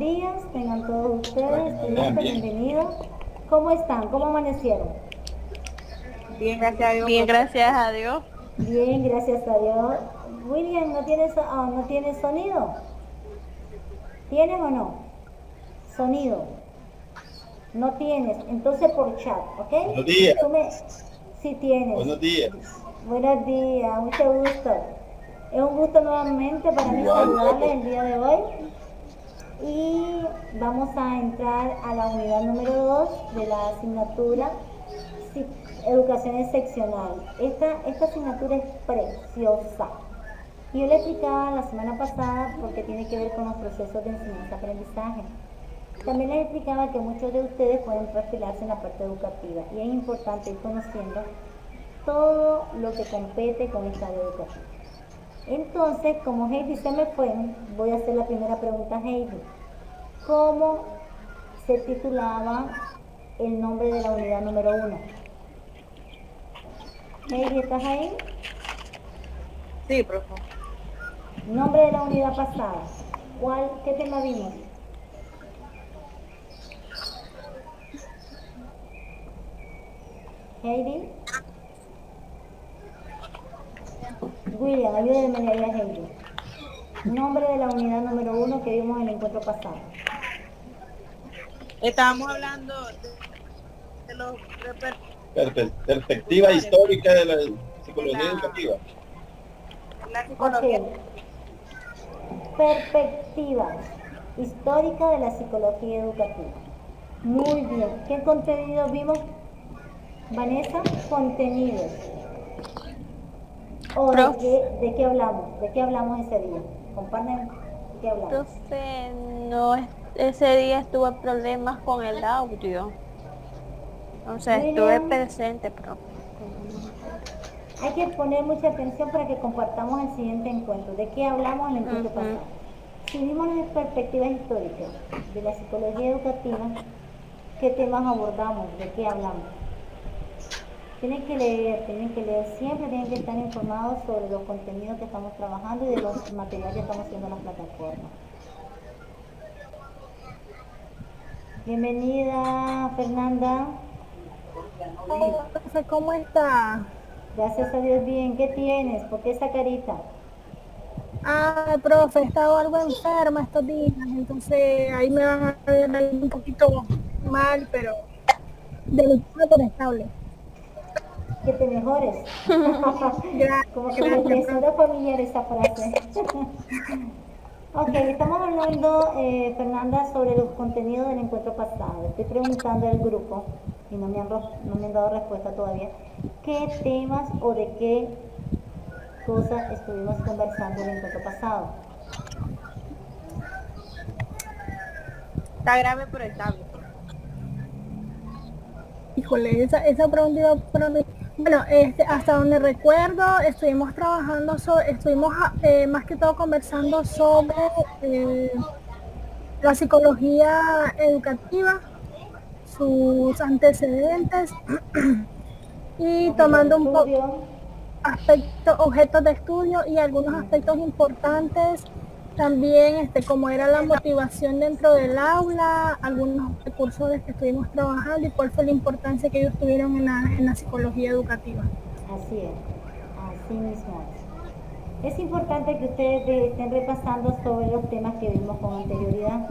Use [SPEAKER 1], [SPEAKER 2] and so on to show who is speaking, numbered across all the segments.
[SPEAKER 1] días, tengan todos ustedes,
[SPEAKER 2] Bien,
[SPEAKER 1] estudiantes,
[SPEAKER 2] bien.
[SPEAKER 1] bienvenidos. ¿Cómo están? ¿Cómo amanecieron?
[SPEAKER 3] Bien, gracias a Dios,
[SPEAKER 4] Bien,
[SPEAKER 3] profe.
[SPEAKER 4] gracias a Dios.
[SPEAKER 1] Bien, gracias a Dios. William, ¿no tienes sonido? ¿Tienes o no? Sonido. No tienes. Entonces por chat,
[SPEAKER 2] Buenos
[SPEAKER 1] ¿ok?
[SPEAKER 2] días.
[SPEAKER 1] Tú me... Sí tienes.
[SPEAKER 2] Buenos días.
[SPEAKER 1] Buenos días, mucho gusto. Es un gusto nuevamente para mí
[SPEAKER 2] Igual,
[SPEAKER 1] saludarles
[SPEAKER 2] profe.
[SPEAKER 1] el día de hoy. Y vamos a entrar a la unidad número 2 de la asignatura Educación Excepcional. Esta asignatura es preciosa. Y yo le explicaba la semana pasada porque tiene que ver con los procesos de enseñanza-aprendizaje. También les explicaba que muchos de ustedes pueden perfilarse en la parte educativa y es importante ir conociendo todo lo que compete con esta área educativa. Entonces, como Heidi se me fue, voy a hacer la primera pregunta a Heidi. ¿Cómo se titulaba el nombre de la unidad número 1? Heidi, ¿estás ahí?
[SPEAKER 3] Sí, profe.
[SPEAKER 1] Nombre de la unidad pasada. ¿Qué tema vimos? Heidi. William, ayúdenme ahí a Heidi. Nombre de la unidad número 1 que vimos en el encuentro pasado.
[SPEAKER 3] Estábamos hablando de los
[SPEAKER 2] Perspectiva
[SPEAKER 3] repercutores,
[SPEAKER 2] histórica de la
[SPEAKER 3] de
[SPEAKER 2] psicología educativa.
[SPEAKER 3] la
[SPEAKER 1] Ok.
[SPEAKER 3] psicología.
[SPEAKER 1] Perspectiva histórica de la psicología educativa. Muy bien. ¿Qué contenido vimos, Vanessa? Contenidos. ¿O de qué hablamos? ¿De qué hablamos ese día? Compártanme, ¿de qué hablamos?
[SPEAKER 4] Profe, no, ese día tuve problemas con el audio. O sea, estuve
[SPEAKER 1] William,
[SPEAKER 4] presente, pero
[SPEAKER 1] hay que poner mucha atención para que compartamos el siguiente encuentro. ¿De qué hablamos en el encuentro
[SPEAKER 4] ujú.
[SPEAKER 1] pasado? Si vimos las perspectivas históricas de la psicología educativa, ¿qué temas abordamos? ¿De qué hablamos? Tienen que leer, siempre tienen que estar informados sobre los contenidos que estamos trabajando y de los materiales que estamos haciendo en la plataforma. Bienvenida, Fernanda.
[SPEAKER 5] Hola, profe, ¿cómo está?
[SPEAKER 1] Gracias a Dios, bien. ¿Qué tienes? ¿Por qué esa carita?
[SPEAKER 5] Ah, profe, he estado algo enferma estos días, entonces ahí me van a ver ahí un poquito mal, pero delicado pero estable.
[SPEAKER 1] Que te mejores. Como que
[SPEAKER 5] Gracias,
[SPEAKER 1] me
[SPEAKER 5] profe.
[SPEAKER 1] suena familiar esa frase. Ok, estamos hablando, Fernanda, sobre los contenidos del encuentro pasado. Estoy preguntando al grupo, y no me han dado respuesta todavía, qué temas o de qué cosas estuvimos conversando en el encuentro pasado.
[SPEAKER 3] Está grave pero estable, profe.
[SPEAKER 5] Híjole, esa pregunta iba para mí. Bueno, hasta donde recuerdo, estuvimos trabajando, más que todo conversando sobre la psicología educativa, sus antecedentes y
[SPEAKER 1] Objeto de
[SPEAKER 5] tomando un poco
[SPEAKER 1] estudio.
[SPEAKER 5] aspectos, objetos de estudio y algunos aspectos importantes también, como era la motivación dentro del aula, algunos precursores que estuvimos trabajando y cuál fue la importancia que ellos tuvieron en la psicología educativa.
[SPEAKER 1] Así es, así mismo es. Es importante que ustedes estén repasando sobre los temas que vimos con anterioridad.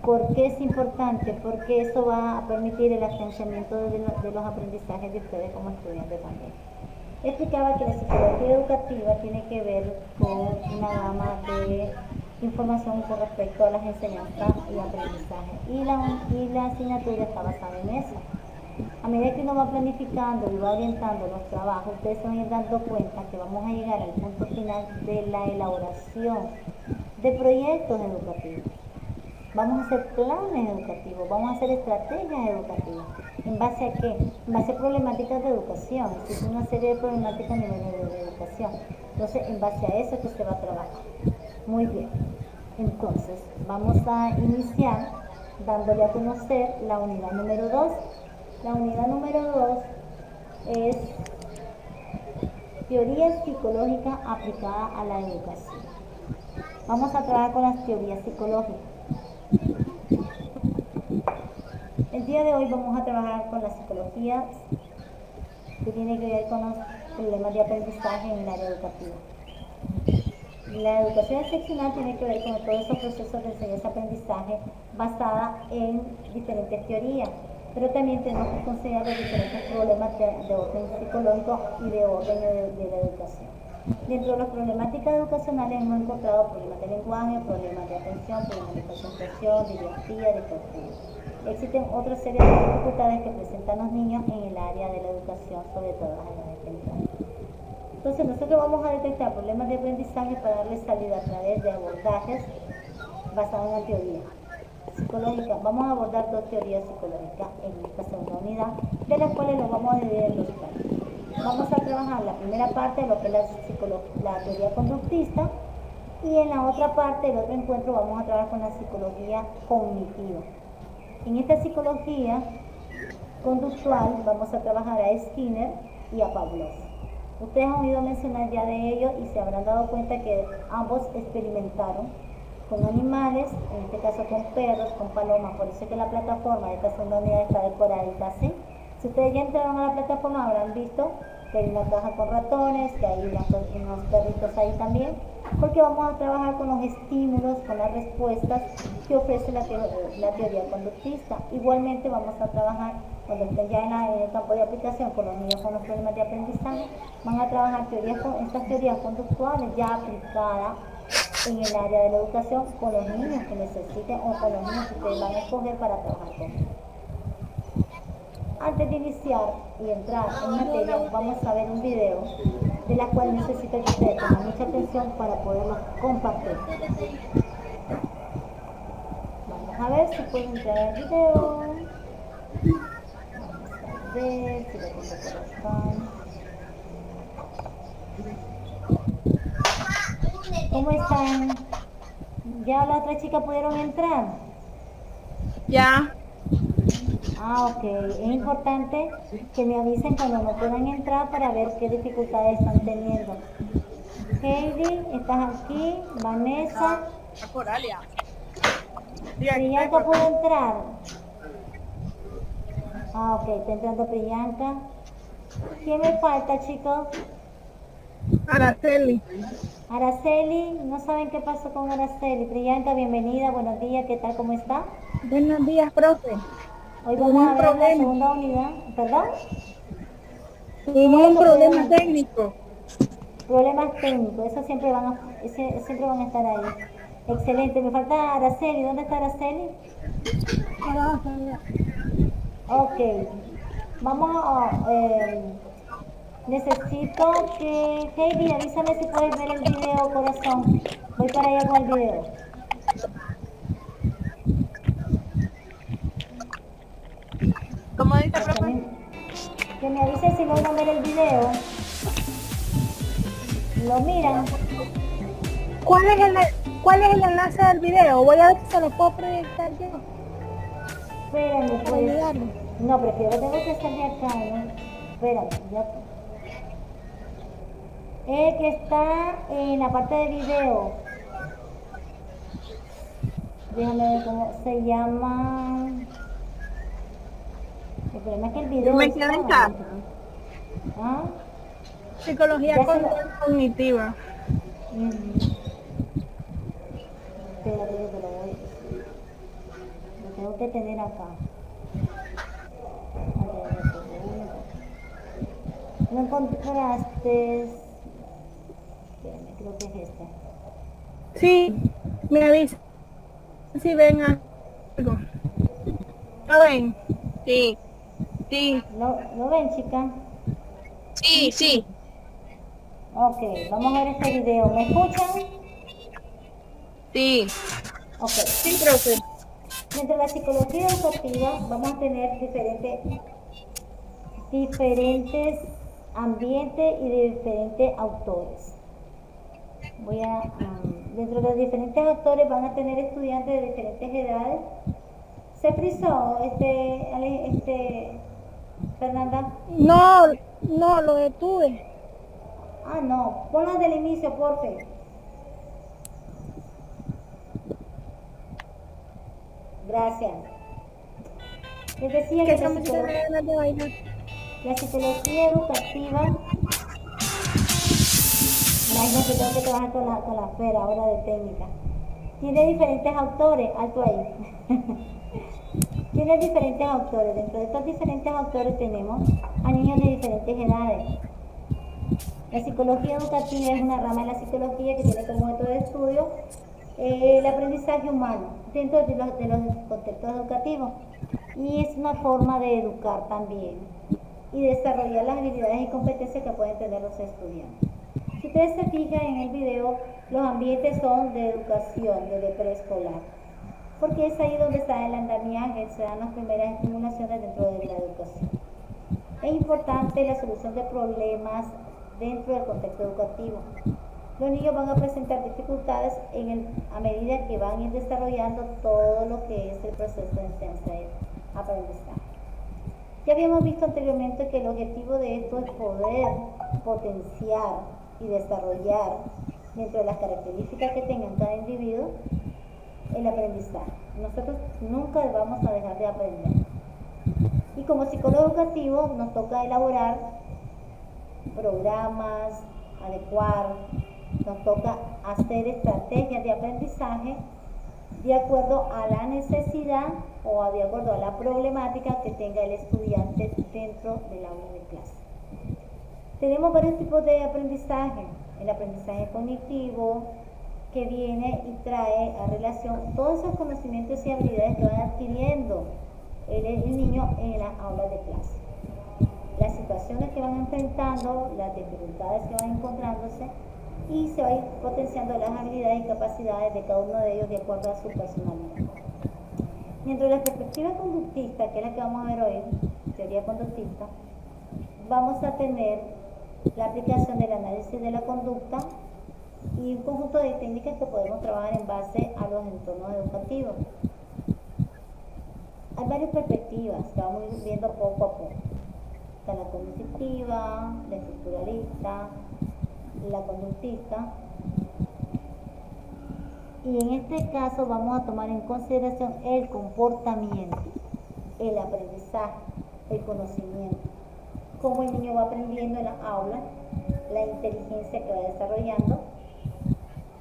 [SPEAKER 1] ¿Por qué es importante? Porque eso va a permitir el afianzamiento de los aprendizajes de ustedes como estudiantes también. Explicaba que la psicología educativa tiene que ver con una gama de información con respecto a las enseñanzas y aprendizaje. Y la asignatura está basada en eso. A medida que uno va planificando y va orientando los trabajos, ustedes se van a ir dando cuenta que vamos a llegar al punto final de la elaboración de proyectos educativos. Vamos a hacer planes educativos, vamos a hacer estrategias educativas. ¿En base a qué? En base a problemáticas de educación. Existe una serie de problemáticas a nivel de educación. Entonces, en base a eso es que se va a trabajar. Muy bien. Entonces, vamos a iniciar dándole a conocer la unidad número 2. La unidad número 2 es teoría psicológica aplicada a la educación. Vamos a trabajar con las teorías psicológicas. El día de hoy vamos a trabajar con la psicología que tiene que ver con los problemas de aprendizaje en el área educativa. La educación excepcional tiene que ver con todos esos procesos de enseñanza-aprendizaje basada en diferentes teorías, pero también tenemos que considerar los diferentes problemas de orden psicológico y de orden de la educación. Dentro de las problemáticas educacionales hemos encontrado problemas de lenguaje, problemas de atención, problemas de concentración, de ideología, de cultura. Existen otra serie de dificultades que presentan los niños en el área de la educación, sobre todo las edades tempranas. Entonces nosotros vamos a detectar problemas de aprendizaje para darle salida a través de abordajes basados en la teoría psicológica. Vamos a abordar dos teorías psicológicas en esta segunda unidad, de las cuales nos vamos a dividir en dos partes. Vamos a trabajar la primera parte de lo que es la teoría conductista, y en la otra parte, el otro encuentro, vamos a trabajar con la psicología cognitiva. En esta psicología conductual vamos a trabajar a Skinner y a Pavlov. Ustedes han oído mencionar ya de ellos y se habrán dado cuenta que ambos experimentaron con animales, en este caso con perros, con palomas. Por eso es que la plataforma de esta segunda unidad está decoradita así. Si ustedes ya entraron a la plataforma habrán visto que hay una caja con ratones, que hay unos perritos ahí también, porque vamos a trabajar con los estímulos, con las respuestas que ofrece la teoría conductista. Igualmente vamos a trabajar, cuando estén ya en el campo de aplicación con los niños con los problemas de aprendizaje, van a trabajar estas teorías conductuales ya aplicadas en el área de la educación con los niños que necesiten o con los niños que ustedes van a escoger para trabajar con ellos. Antes de iniciar y entrar en materia, vamos a ver un video de la cual necesito que ustedes tengan mucha atención para poderlo compartir. Vamos a ver si puedo entrar al video. Vamos a ver si lo tengo por acá. ¿Cómo están? ¿Ya la otra chica pudieron entrar?
[SPEAKER 3] Ya.
[SPEAKER 1] Ah, ok. Es importante que me avisen cuando no puedan entrar para ver qué dificultades están teniendo. Heidi, ¿estás aquí? Vanessa.
[SPEAKER 3] Coralia.
[SPEAKER 1] Priyanka puede entrar. Ah, ok. Está entrando Priyanka. ¿Quién me falta, chicos?
[SPEAKER 5] Araceli.
[SPEAKER 1] Araceli. ¿No saben qué pasó con Araceli? Priyanka, bienvenida. Buenos días. ¿Qué tal? ¿Cómo está?
[SPEAKER 5] Buenos días, profe.
[SPEAKER 1] Hoy vamos a ver la segunda unidad. ¿Perdón?
[SPEAKER 5] Tuvimos un problema técnico.
[SPEAKER 1] Problemas técnicos, eso siempre van a estar ahí. Excelente, me falta Araceli. ¿Dónde está Araceli? Ok, vamos a... necesito que... Heidi, avísame si puedes ver el video, corazón. Voy para allá con el video.
[SPEAKER 3] ¿Cómo dice, profe?
[SPEAKER 1] Que me avisen si logran ver el video. ¿Lo miran?
[SPEAKER 5] ¿Cuál es el enlace del video? Voy a ver si se lo puedo proyectar yo.
[SPEAKER 1] Espérame,
[SPEAKER 5] Para
[SPEAKER 1] pues.
[SPEAKER 5] ayudarlo.
[SPEAKER 1] No, prefiero, tengo que estar de acá, ¿no? Espérame, ya. El que está en la parte de video. Déjame ver cómo se llama. El problema es que el video...
[SPEAKER 3] Yo me quedo en casa.
[SPEAKER 1] ¿Ah?
[SPEAKER 5] Psicología
[SPEAKER 1] Ya se lo-
[SPEAKER 5] cognitiva.
[SPEAKER 1] Espérate, te lo voy. Lo tengo que tener acá. A ver, no encontraste. Espérame, creo que es este.
[SPEAKER 5] Sí, me avisa si ven algo. ¿Lo ven?
[SPEAKER 3] Sí. Sí.
[SPEAKER 1] ¿Lo ven, chica?
[SPEAKER 3] Sí, sí.
[SPEAKER 1] Ok, vamos a ver este video. ¿Me escuchan?
[SPEAKER 3] Sí.
[SPEAKER 1] Ok.
[SPEAKER 3] Sí, profe.
[SPEAKER 1] Dentro de la psicología educativa vamos a tener diferentes ambientes y de diferentes autores. Dentro de los diferentes autores van a tener estudiantes de diferentes edades. ¿Se frizó, Fernanda?
[SPEAKER 5] No, lo detuve.
[SPEAKER 1] Ah, no. Ponlo desde el inicio, porfe. Gracias. Les decía
[SPEAKER 5] Que
[SPEAKER 1] que
[SPEAKER 5] esa música me da ganas de bailar.
[SPEAKER 1] la psicología educativa, imagínate, tengo que trabajar con la esfera ahora de técnica. Tiene diferentes autores, alto ahí. Tiene diferentes autores. Dentro de estos diferentes autores tenemos a niños de diferentes edades. La psicología educativa es una rama de la psicología que tiene como método de estudio el aprendizaje humano dentro de los contextos educativos, y es una forma de educar también y desarrollar las habilidades y competencias que pueden tener los estudiantes. Si ustedes se fijan en el video, los ambientes son de educación, de preescolar, porque es ahí donde está el andamiaje, se dan las primeras estimulaciones dentro de la educación. Es importante la solución de problemas dentro del contexto educativo. Los niños van a presentar dificultades a medida que van a ir desarrollando todo lo que es el proceso de enseñanza y aprendizaje. Ya habíamos visto anteriormente que el objetivo de esto es poder potenciar y desarrollar dentro de las características que tengan cada individuo el aprendizaje. Nosotros nunca vamos a dejar de aprender. Y como psicólogo educativo nos toca elaborar programas, adecuar, nos toca hacer estrategias de aprendizaje de acuerdo a la necesidad o de acuerdo a la problemática que tenga el estudiante dentro del aula de clase. Tenemos varios tipos de aprendizaje. El aprendizaje cognitivo, que viene y trae a relación todos esos conocimientos y habilidades que van adquiriendo el niño en la aula de clase. Las situaciones que van enfrentando, las dificultades que van encontrándose, y se va a ir potenciando las habilidades y capacidades de cada uno de ellos de acuerdo a su personalidad. Dentro de la perspectiva conductista, que es la que vamos a ver hoy, teoría conductista, vamos a tener la aplicación del análisis de la conducta y un conjunto de técnicas que podemos trabajar en base a los entornos educativos. Hay varias perspectivas que vamos a ir viendo poco a poco. Está la cognitiva, la estructuralista, la conductista, y en este caso vamos a tomar en consideración el comportamiento, el aprendizaje, el conocimiento, cómo el niño va aprendiendo en la aula, la inteligencia que va desarrollando,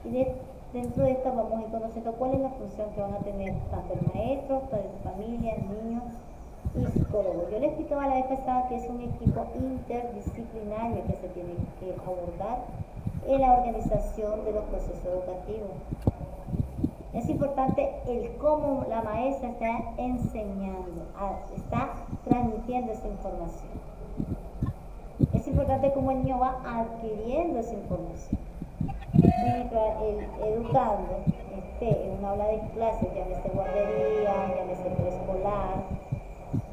[SPEAKER 1] y dentro de esta vamos a ir conociendo cuál es la función que van a tener tanto el maestro, tanto la familia, niños y psicólogos. Yo les explicaba la vez pasada que es un equipo interdisciplinario que se tiene que abordar en la organización de los procesos educativos. Es importante el cómo la maestra está enseñando, está transmitiendo esa información. Es importante cómo el niño va adquiriendo esa información. Mientras el educando esté en una aula de clase, llámese guardería, llámese preescolar,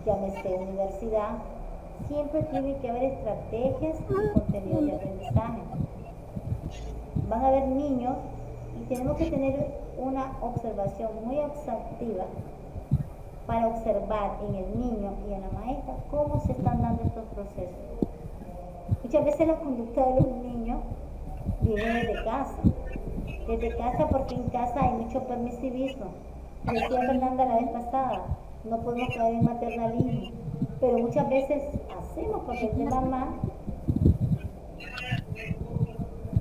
[SPEAKER 1] llámese universidad, siempre tiene que haber estrategias y contenidos de aprendizaje. Van a haber niños y tenemos que tener una observación muy exhaustiva para observar en el niño y en la maestra cómo se están dando estos procesos. Muchas veces la conducta de los niños viene desde casa porque en casa hay mucho permisivismo. Decía Fernanda la vez pasada, no podemos caer en maternalismo, pero muchas veces hacemos papel de mamá.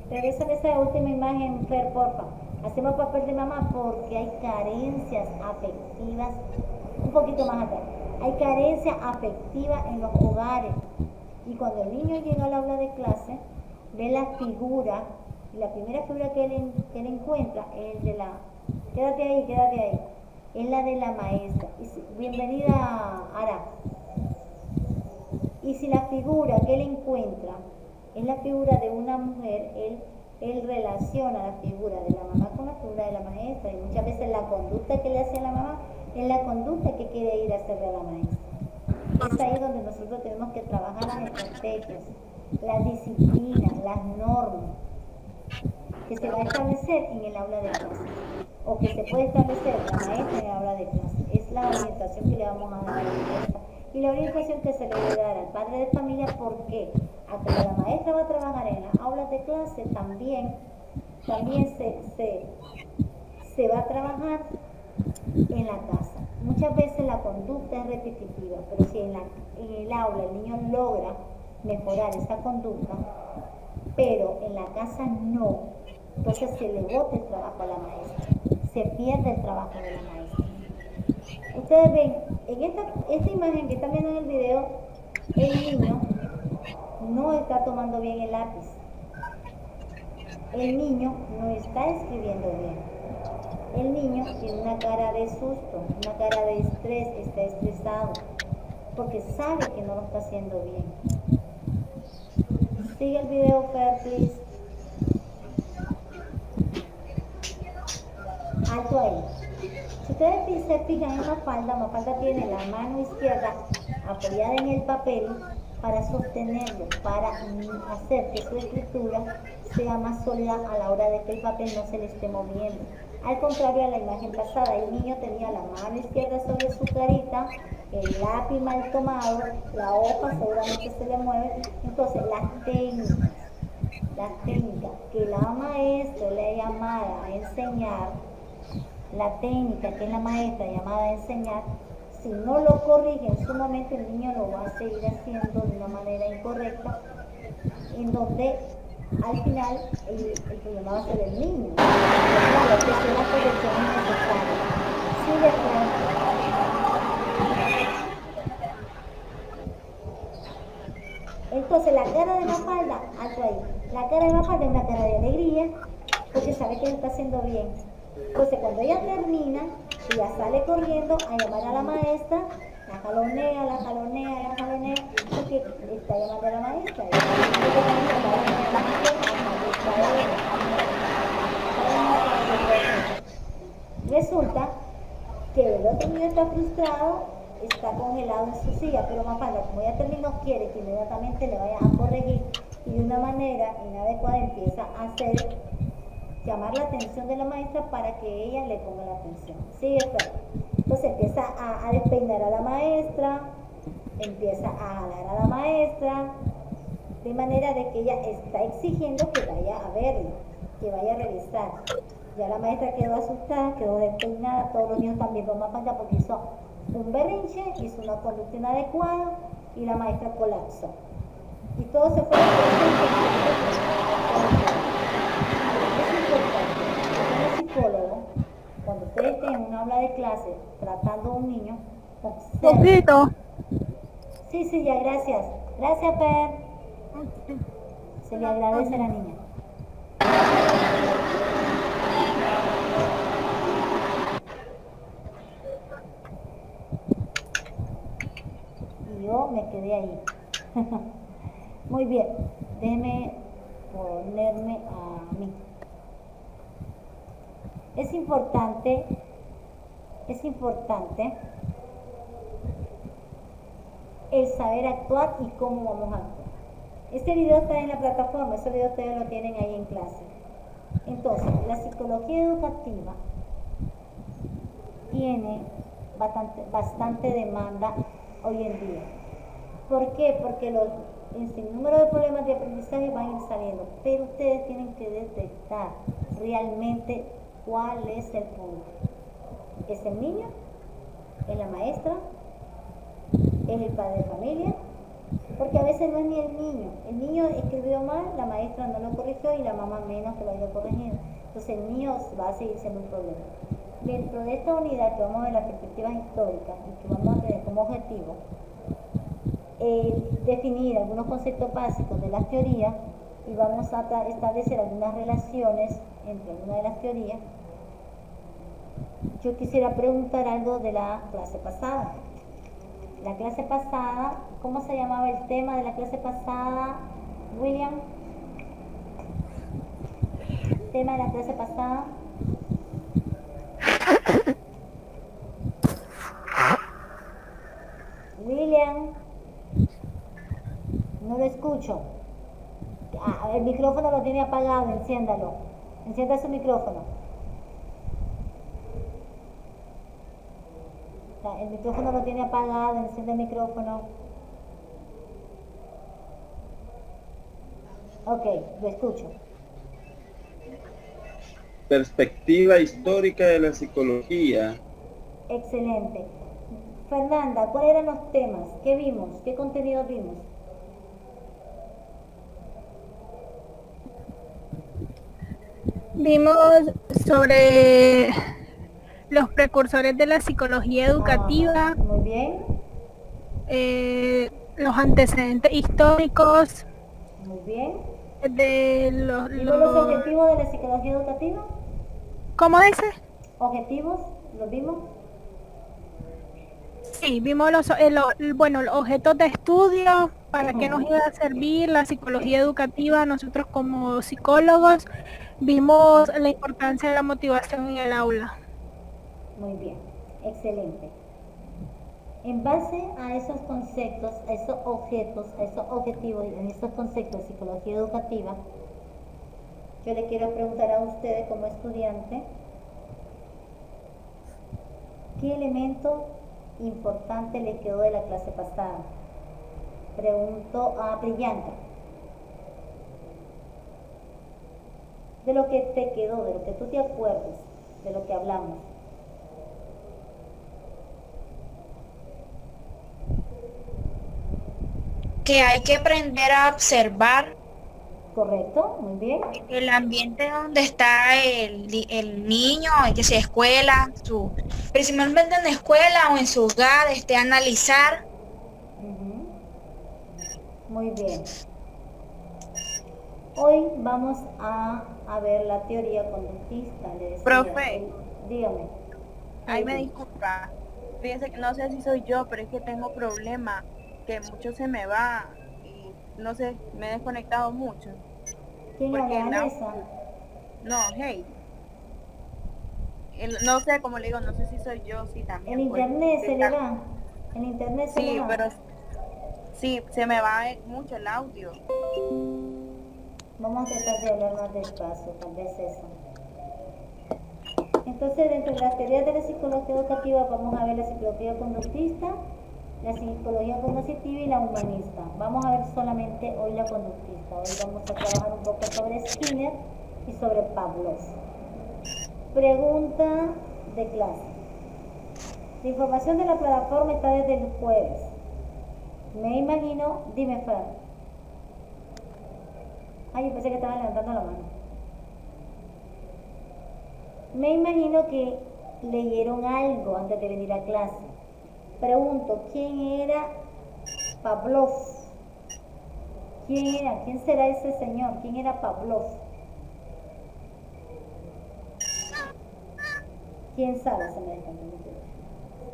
[SPEAKER 1] Regresame esa última imagen, Fer, porfa. Hacemos papel de mamá porque hay carencias afectivas, un poquito más atrás. Hay carencia afectiva en los hogares. Y cuando el niño llega al aula de clase, ve la figura, y la primera figura que él encuentra es el de la... Quédate ahí. Es la de la maestra. Bienvenida, Ara. Y si la figura que él encuentra es la figura de una mujer, él relaciona la figura de la mamá con la figura de la maestra, y muchas veces la conducta que le hace a la mamá es la conducta que quiere ir a hacerle a la maestra. Es ahí donde nosotros tenemos que trabajar las estrategias, las disciplinas, las normas que se va a establecer en el aula de clase, o que se puede establecer la maestra en el aula de clase. Es la orientación que le vamos a dar a la maestra y la orientación que se le debe dar al padre de familia. ¿Por qué? A como la maestra va a trabajar en las aulas de clase, también se va a trabajar en la casa. muchas veces la conducta es repetitiva, pero si en el aula el niño logra mejorar esa conducta, pero en la casa no, entonces se le bota el trabajo a la maestra, se pierde el trabajo de la maestra. Ustedes ven, en esta imagen que están viendo en el video, el niño no está tomando bien el lápiz. El niño no está escribiendo bien. El niño tiene una cara de susto, una cara de estrés, está estresado, porque sabe que no lo está haciendo bien. Sigue el video, Fer, please. Alto ahí. Si ustedes se fijan en Mafalda tiene la mano izquierda apoyada en el papel para sostenerlo, para hacer que su escritura sea más sólida a la hora de que el papel no se le esté moviendo. Al contrario a la imagen pasada, el niño tenía la mano izquierda sobre su carita, el lápiz mal tomado, la hoja seguramente se le mueve. Entonces las técnicas que la maestra le llamara a enseñar, la técnica que es la maestra llamada a enseñar, si no lo corrige en su momento, el niño lo va a seguir haciendo de una manera incorrecta, en donde al final el problema va a ser el niño. Claro, que es la corrección innecesaria. Sigue entonces la cara de Mafalda, alto ahí, la cara de Mafalda es una cara de alegría, porque sabe que lo está haciendo bien. Entonces cuando ella termina, ella sale corriendo a llamar a la maestra, la jalonea, porque está llamando a la maestra. Resulta que el otro niño está frustrado, está congelado en su silla, pero Mafalda, como ya terminó, quiere que inmediatamente le vaya a corregir y de una manera inadecuada empieza a llamar la atención de la maestra para que ella le ponga la atención. ¿Sí? Entonces empieza a despeinar a la maestra, empieza a jalar a la maestra, de manera de que ella está exigiendo que vaya a verlo, que vaya a revisar. Ya la maestra quedó asustada, quedó despeinada, todos los niños también con Mafalda porque hizo un berrinche, hizo una conducta inadecuada y la maestra colapsó. Y todo se fue. Como psicólogo, cuando ustedes estén en una aula de clase tratando a un niño,
[SPEAKER 5] Poquito.
[SPEAKER 1] Sí, ya, gracias. Gracias, Per. Se le agradece a la niña. Y yo me quedé ahí. Muy bien, déjeme ponerme a mí. Es importante el saber actuar y cómo vamos a actuar. Este video está en la plataforma, ese video ustedes lo tienen ahí en clase. Entonces, la psicología educativa tiene bastante demanda hoy en día. ¿Por qué? Porque el número de problemas de aprendizaje van a ir saliendo, pero ustedes tienen que detectar realmente cuál es el punto. ¿Es el niño? ¿Es la maestra? ¿Es el padre de familia? Porque a veces no es ni el niño escribió mal, la maestra no lo corrigió y la mamá menos que lo ha ido corrigiendo. Entonces el niño va a seguir siendo un problema. Dentro de esta unidad que vamos a ver la perspectiva histórica y que vamos a tener como objetivo definir algunos conceptos básicos de las teorías y vamos a establecer algunas relaciones entre algunas de las teorías. Yo quisiera preguntar algo de la clase pasada. La clase pasada, ¿cómo se llamaba el tema de la clase pasada, William? Tema de la clase pasada. William, no lo escucho. El micrófono lo tiene apagado, enciéndalo. Encienda su micrófono. El micrófono lo tiene apagado, enciende el micrófono. Ok, lo escucho.
[SPEAKER 2] Perspectiva histórica de la psicología.
[SPEAKER 1] Excelente. Fernanda, ¿cuáles eran los temas? ¿Qué vimos? ¿Qué contenido vimos?
[SPEAKER 5] Vimos sobre los precursores de la psicología educativa,
[SPEAKER 1] Ajá, muy bien,
[SPEAKER 5] los antecedentes históricos
[SPEAKER 1] muy bien.
[SPEAKER 5] de
[SPEAKER 1] ¿Vimos los objetivos de la psicología educativa?
[SPEAKER 5] ¿Cómo dice?
[SPEAKER 1] ¿Objetivos? ¿Los vimos?
[SPEAKER 5] Sí, vimos los objetos de estudio, para qué nos iba a servir la psicología educativa, nosotros como psicólogos, vimos la importancia de la motivación en el aula.
[SPEAKER 1] Muy bien, excelente. En base a esos conceptos, a esos objetos, a esos objetivos y en esos conceptos de psicología educativa, yo le quiero preguntar a ustedes como estudiante, ¿qué elemento importante le quedó de la clase pasada? Pregunto a Priyanka. De lo que te quedó, de lo que tú te acuerdes, de lo que hablamos.
[SPEAKER 2] Que hay que aprender a observar
[SPEAKER 1] ¿Correcto? Muy bien.
[SPEAKER 2] el ambiente donde está el niño, que sea escuela, principalmente en la escuela o en su hogar, analizar.
[SPEAKER 1] Ujú. Muy bien. Hoy vamos a ver la teoría conductista. Le decía,
[SPEAKER 3] Profe.
[SPEAKER 1] Dígame.
[SPEAKER 3] Ay, me disculpa. Fíjense que no sé si soy yo, pero es que tengo problema, que mucho se me va y no sé, me he desconectado mucho.
[SPEAKER 1] ¿Quién
[SPEAKER 3] Porque
[SPEAKER 1] habla, Vanessa?
[SPEAKER 3] No, hey. No sé, como le digo, no sé si soy yo, sí también.
[SPEAKER 1] El
[SPEAKER 3] pues,
[SPEAKER 1] internet se le
[SPEAKER 3] está-
[SPEAKER 1] va. El internet se
[SPEAKER 3] Sí,
[SPEAKER 1] le va.
[SPEAKER 3] pero sí, se me va mucho el audio.
[SPEAKER 1] Vamos a tratar de hablar más despacio, tal vez eso. Entonces, dentro de las teorías de la psicología educativa, vamos a ver la psicología conductista, la psicología cognitiva y la humanista. Vamos a ver solamente hoy la conductista. Hoy vamos a trabajar un poco sobre Skinner y sobre Pavlov. Pregunta de clase. La información de la plataforma está desde el jueves. Me imagino, dime, Fran. Ay, yo pensé que estaban levantando la mano. Me imagino que leyeron algo antes de venir a clase. Pregunto, ¿quién era Pavlov? ¿Quién era? ¿Quién será ese señor? ¿Quién era Pavlov? ¿Quién sabe? Se me descontó.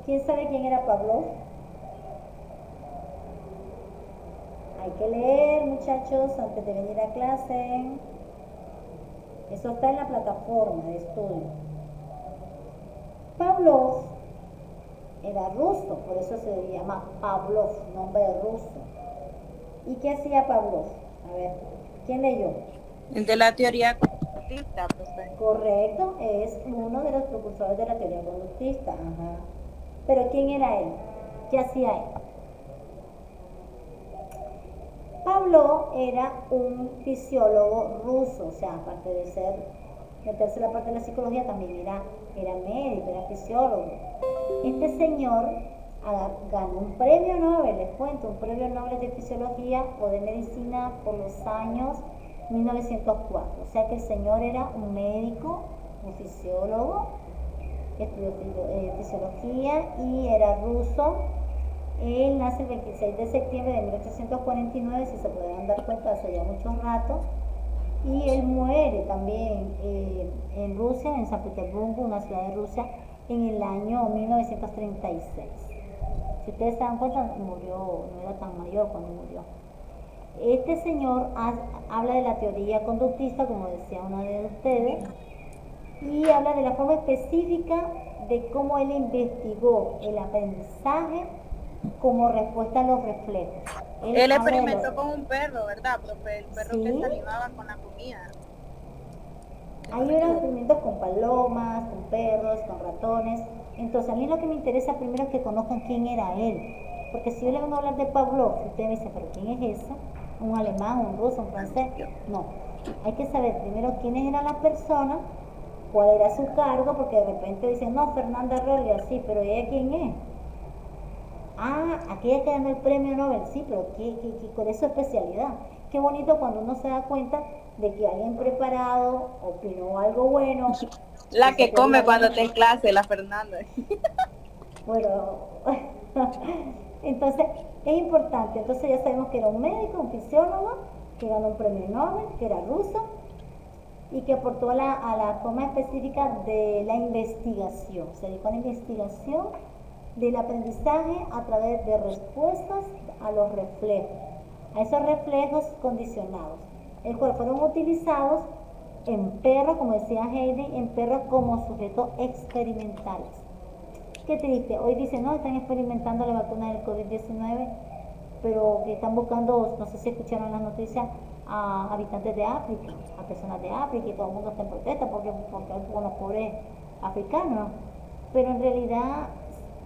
[SPEAKER 1] ¿Quién sabe quién era Pavlov? Hay que leer, muchachos, antes de venir a clase. Eso está en la plataforma de estudio. Pavlov era ruso, por eso se llama Pavlov, nombre ruso. ¿Y qué hacía Pavlov? A ver, ¿quién leyó?
[SPEAKER 3] El de la teoría conductista, profe.
[SPEAKER 1] Correcto, es uno de los precursores de la teoría conductista. Ajá. Pero ¿quién era él? ¿Qué hacía él? Pavlov era un fisiólogo ruso, o sea, aparte de meterse en la parte de la psicología, también era médico, era fisiólogo. Este señor ganó un premio Nobel, les cuento, un premio Nobel de fisiología o de medicina por los años 1904. O sea que el señor era un médico, un fisiólogo, estudió fisiología y era ruso. Él nace el 26 de septiembre de 1849, si se pueden dar cuenta, hace ya mucho rato. Y él muere también en Rusia, en San Petersburgo, una ciudad de Rusia, en el año 1936. Si ustedes se dan cuenta, murió, no era tan mayor cuando murió. Este señor habla de la teoría conductista, como decía uno de ustedes, y habla de la forma específica de cómo él investigó el aprendizaje como respuesta a los reflejos.
[SPEAKER 3] Él experimentó con un perro, ¿verdad, profe? El perro
[SPEAKER 1] Sí.
[SPEAKER 3] que salivaba con la comida.
[SPEAKER 1] Hay unos experimentos con palomas, con perros, con ratones. Entonces, a mí lo que me interesa primero es que conozcan quién era él. Porque si yo le vengo a hablar de Pavlov, ustedes me dicen, ¿pero quién es ese? ¿Un alemán, un ruso, un francés? No. Hay que saber primero quiénes eran las personas cuál era su cargo, porque de repente dicen, no, Fernanda Rolia, sí, pero ¿ella quién es? Ah, aquella que ganó el premio Nobel, sí, pero ¿cuál es su especialidad? Qué bonito cuando uno se da cuenta de que alguien preparado opinó algo bueno.
[SPEAKER 3] La que come cuando
[SPEAKER 1] te
[SPEAKER 3] está en clase, la Fernanda.
[SPEAKER 1] Bueno, entonces es importante. Entonces ya sabemos que era un médico, un fisiólogo, que ganó un premio Nobel, que era ruso y que aportó a la forma específica de la investigación. Se dedicó a la investigación del aprendizaje a través de respuestas a los reflejos, a esos reflejos condicionados, el cual fueron utilizados en perros, como decía Heidi, en perros como sujetos experimentales. Qué triste, hoy dicen, no, están experimentando la vacuna del COVID-19, pero que están buscando, no sé si escucharon las noticias, a habitantes de África, a personas de África, y todo el mundo está en protesta porque con los pobres africanos. Pero en realidad,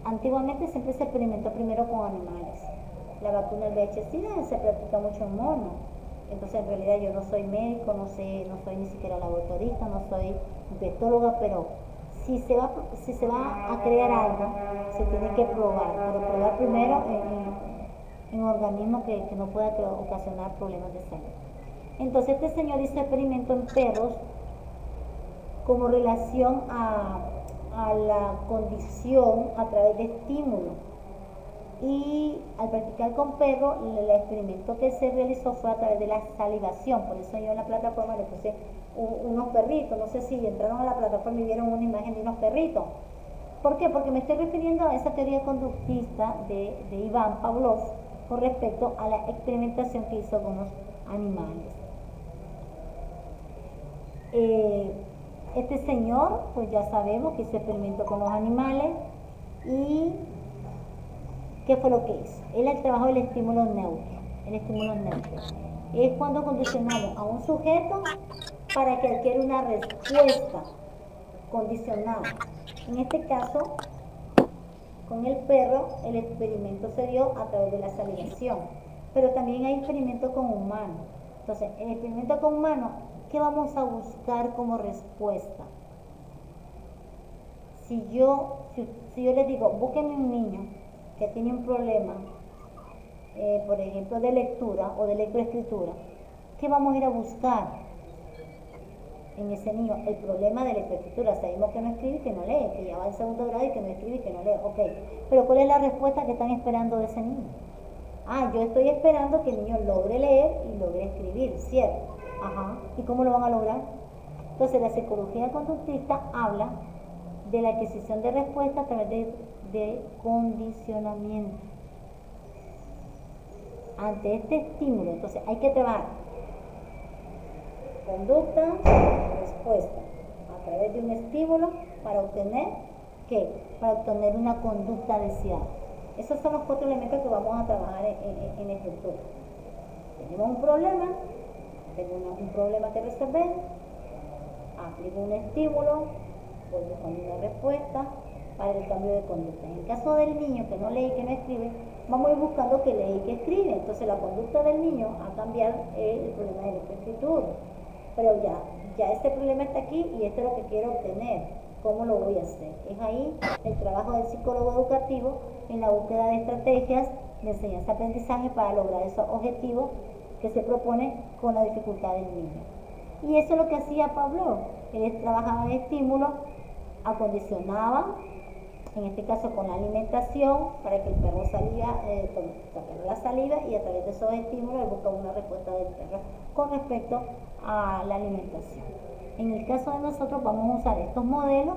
[SPEAKER 1] antiguamente siempre se experimentó primero con animales. La vacuna del VIH-Sida se practica mucho en monos. Entonces, en realidad, yo no soy médico, no soy ni siquiera laboratorista, no soy infectóloga, pero si se va a crear algo, se tiene que probar, pero probar primero en organismos que no pueda ocasionar problemas de salud. Entonces este señor hizo experimento en perros como relación a la condición a través de estímulos. Y al practicar con perros, el experimento que se realizó fue a través de la salivación. Por eso yo en la plataforma le puse unos perritos. No sé si entraron a la plataforma y vieron una imagen de unos perritos. ¿Por qué? Porque me estoy refiriendo a esa teoría conductista de Iván Pavlov con respecto a la experimentación que hizo con los animales. Este señor, pues ya sabemos que hizo experimento con los animales. ¿Y qué fue lo que hizo? Él trabajó el estímulo neutro. El estímulo neutro es cuando condicionamos a un sujeto para que adquiera una respuesta condicionada. En este caso, con el perro, el experimento se dio a través de la salivación, pero también hay experimentos con humanos. Entonces, en el experimento con humanos, ¿qué vamos a buscar como respuesta? Si yo les digo, búsquenme un niño que tiene un problema, por ejemplo, de lectura o de lectoescritura, ¿qué vamos a ir a buscar en ese niño? El problema de lectoescritura. Sabemos que no escribe y que no lee, que ya va en segundo grado y que no escribe y que no lee. Ok, pero ¿cuál es la respuesta que están esperando de ese niño? Yo estoy esperando que el niño logre leer y logre escribir, ¿cierto? Ajá, ¿y cómo lo van a lograr? Entonces la psicología conductista habla de la adquisición de respuesta a través de condicionamiento. Ante este estímulo, entonces hay que trabajar conducta, respuesta, a través de un estímulo para obtener, ¿qué? Para obtener una conducta deseada. Esos son los 4 elementos que vamos a trabajar en la estructura. Tenemos un problema, tengo un problema que resolver, aplico un estímulo, voy buscando una respuesta para el cambio de conducta. En el caso del niño que no lee y que no escribe, vamos a ir buscando que lee y que escribe. Entonces la conducta del niño a cambiar el problema de la escritura. Pero ya este problema está aquí y esto es lo que quiero obtener. ¿Cómo lo voy a hacer? Es ahí el trabajo del psicólogo educativo en la búsqueda de estrategias de enseñanza-aprendizaje para lograr esos objetivos que se propone con la dificultad del niño. Y eso es lo que hacía Pavlov. Él trabajaba en estímulos, acondicionaba, en este caso con la alimentación, para que el perro sacara la saliva, y a través de esos estímulos él buscaba una respuesta del perro con respecto a la alimentación. En el caso de nosotros vamos a usar estos modelos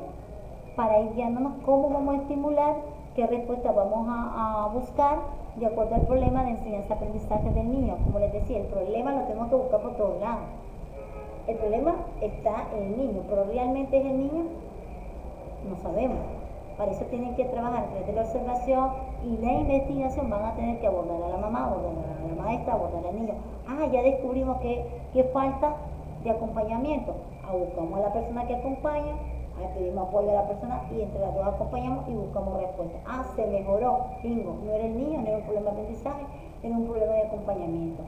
[SPEAKER 1] para ir guiándonos cómo vamos a estimular, qué respuesta vamos a buscar de acuerdo al problema de enseñanza-aprendizaje del niño. Como les decía, el problema lo tenemos que buscar por todos lados. El problema está en el niño, pero ¿realmente es el niño? No sabemos. Para eso tienen que trabajar desde la observación y la investigación. Van a tener que abordar a la mamá, abordar a la maestra, abordar al niño. Ya descubrimos que falta de acompañamiento. Buscamos a la persona que acompaña, pedimos apoyo a la persona y entre las dos acompañamos y buscamos respuesta. Se mejoró, bingo, no era el niño, no era un problema de aprendizaje, era un problema de acompañamiento.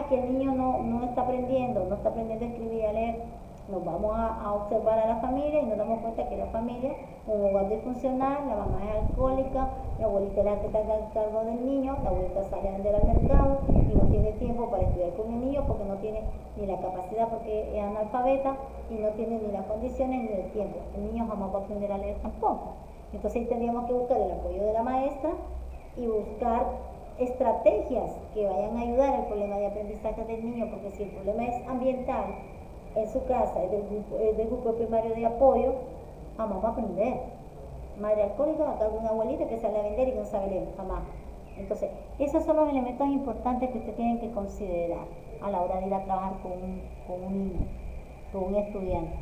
[SPEAKER 1] Que el niño no está aprendiendo a escribir y a leer. Nos vamos a observar a la familia y nos damos cuenta que la familia, un hogar disfuncional, la mamá es alcohólica, la abuelita es la que está a cargo del niño, la abuelita sale a vender al mercado y no tiene tiempo para estudiar con el niño porque no tiene ni la capacidad porque es analfabeta y no tiene ni las condiciones ni el tiempo. El niño jamás va a aprender a leer tampoco. Entonces ahí tendríamos que buscar el apoyo de la maestra y buscar estrategias que vayan a ayudar al problema de aprendizaje del niño, porque si el problema es ambiental en su casa, es del grupo primario de apoyo, jamás va a aprender. Madre alcohólica, acá alguna abuelita que sale a vender y no sabe leer, jamás. Entonces, esos son los elementos importantes que usted tiene que considerar a la hora de ir a trabajar con un niño, con un estudiante.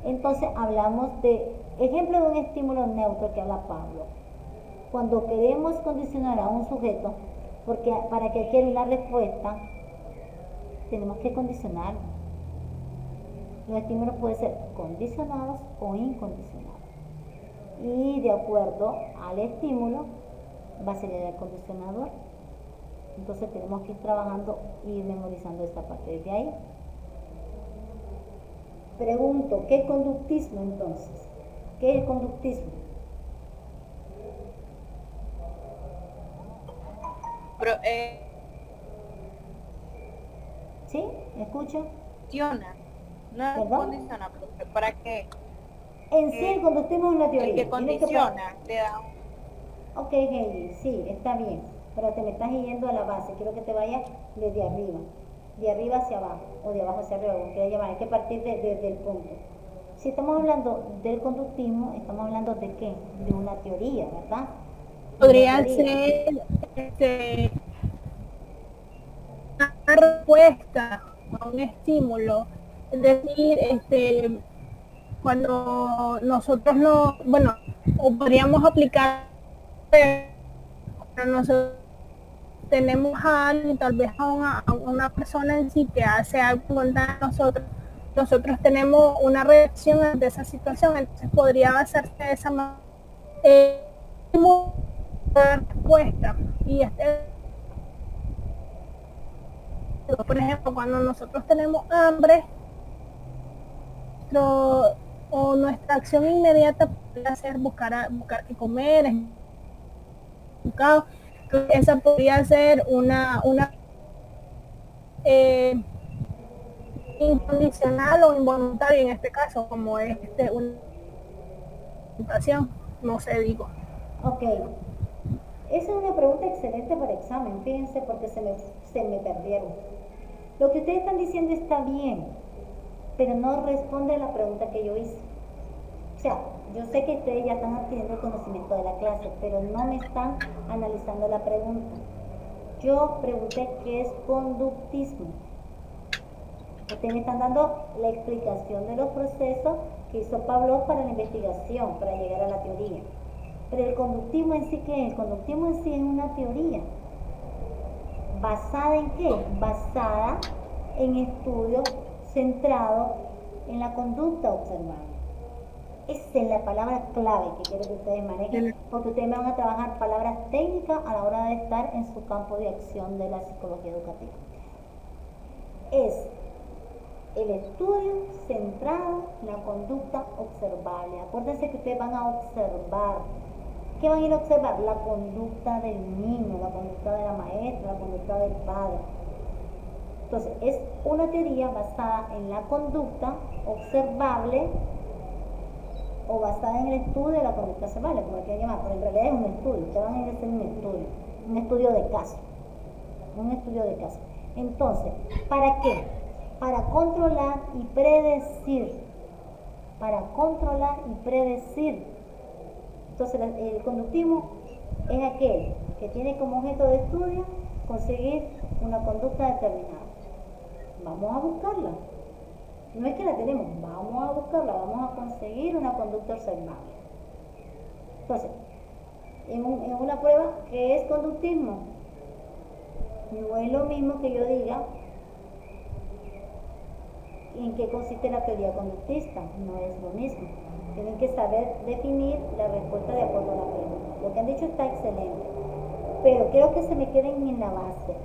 [SPEAKER 1] Entonces, hablamos de ejemplo de un estímulo neutro que habla Pablo. Cuando queremos condicionar a un sujeto, porque para que adquiera una respuesta, tenemos que condicionarlo. Los estímulos pueden ser condicionados o incondicionados. Y de acuerdo al estímulo, va a ser el condicionador. Entonces tenemos que ir trabajando y ir memorizando esta parte. Desde ahí, pregunto, ¿qué es conductismo entonces? ¿Qué es conductismo?
[SPEAKER 3] Pero,
[SPEAKER 1] ¿Sí? ¿Me escucha?
[SPEAKER 3] condiciona, no
[SPEAKER 1] ¿Perdón?
[SPEAKER 3] condiciona, pero ¿para qué?
[SPEAKER 1] En sí, el conductismo es una teoría.
[SPEAKER 3] El que
[SPEAKER 1] Tienes
[SPEAKER 3] condiciona, le da
[SPEAKER 1] Ok, Heidi, sí, está bien, pero te me estás yendo a la base. Quiero que te vayas desde arriba, de arriba hacia abajo, o de abajo hacia arriba, como quieras llamar. Hay que partir desde el punto. Si estamos hablando del conductismo, estamos hablando de qué? De una teoría, ¿verdad?
[SPEAKER 5] Podría
[SPEAKER 1] Una teoría.
[SPEAKER 5] ser una respuesta a un estímulo. Es decir, cuando nosotros no, bueno, o podríamos aplicar, cuando nosotros tenemos a alguien, tal vez a una persona en sí que hace algo contra nosotros tenemos una reacción ante esa situación, entonces podría basarse de esa manera una respuesta. Y por ejemplo, cuando nosotros tenemos hambre, nuestra acción inmediata podría ser buscar qué comer, esa podría ser una incondicional o involuntaria en este caso, como es una tentación, no sé, digo.
[SPEAKER 1] Ok, esa es una pregunta excelente para examen, fíjense, porque se me perdieron. Lo que ustedes están diciendo está bien, pero no responde a la pregunta que yo hice. O sea, yo sé que ustedes ya están adquiriendo el conocimiento de la clase, pero no me están analizando la pregunta. Yo pregunté qué es conductismo. Ustedes me están dando la explicación de los procesos que hizo Pablo para la investigación, para llegar a la teoría. Pero el conductismo en sí, ¿qué es? El conductismo en sí es una teoría. ¿Basada en qué? Basada en estudios centrados en la conducta observada. Esa es la palabra clave que quiero que ustedes manejen, porque ustedes van a trabajar palabras técnicas a la hora de estar en su campo de acción de la psicología educativa. Es el estudio centrado en la conducta observable. Acuérdense que ustedes van a observar. ¿Qué van a ir a observar? La conducta del niño, la conducta de la maestra, la conducta del padre. Entonces, es una teoría basada en la conducta observable o basada en el estudio de la conducta observable, como quieran llamar, pero en realidad es un estudio. Ustedes van a ir a hacer un estudio de caso. Un estudio de caso. Entonces, ¿para qué? Para controlar y predecir. Para controlar y predecir. Entonces, el conductismo es aquel que tiene como objeto de estudio conseguir una conducta determinada. Vamos a buscarla. No es que la tenemos, vamos a buscarla, vamos a conseguir una conducta observable. Entonces, en una prueba, ¿qué es conductismo? No es lo mismo que yo diga en qué consiste la teoría conductista, no es lo mismo. Tienen que saber definir la respuesta de acuerdo a la pregunta. Lo que han dicho está excelente, pero quiero que se me queden en la base.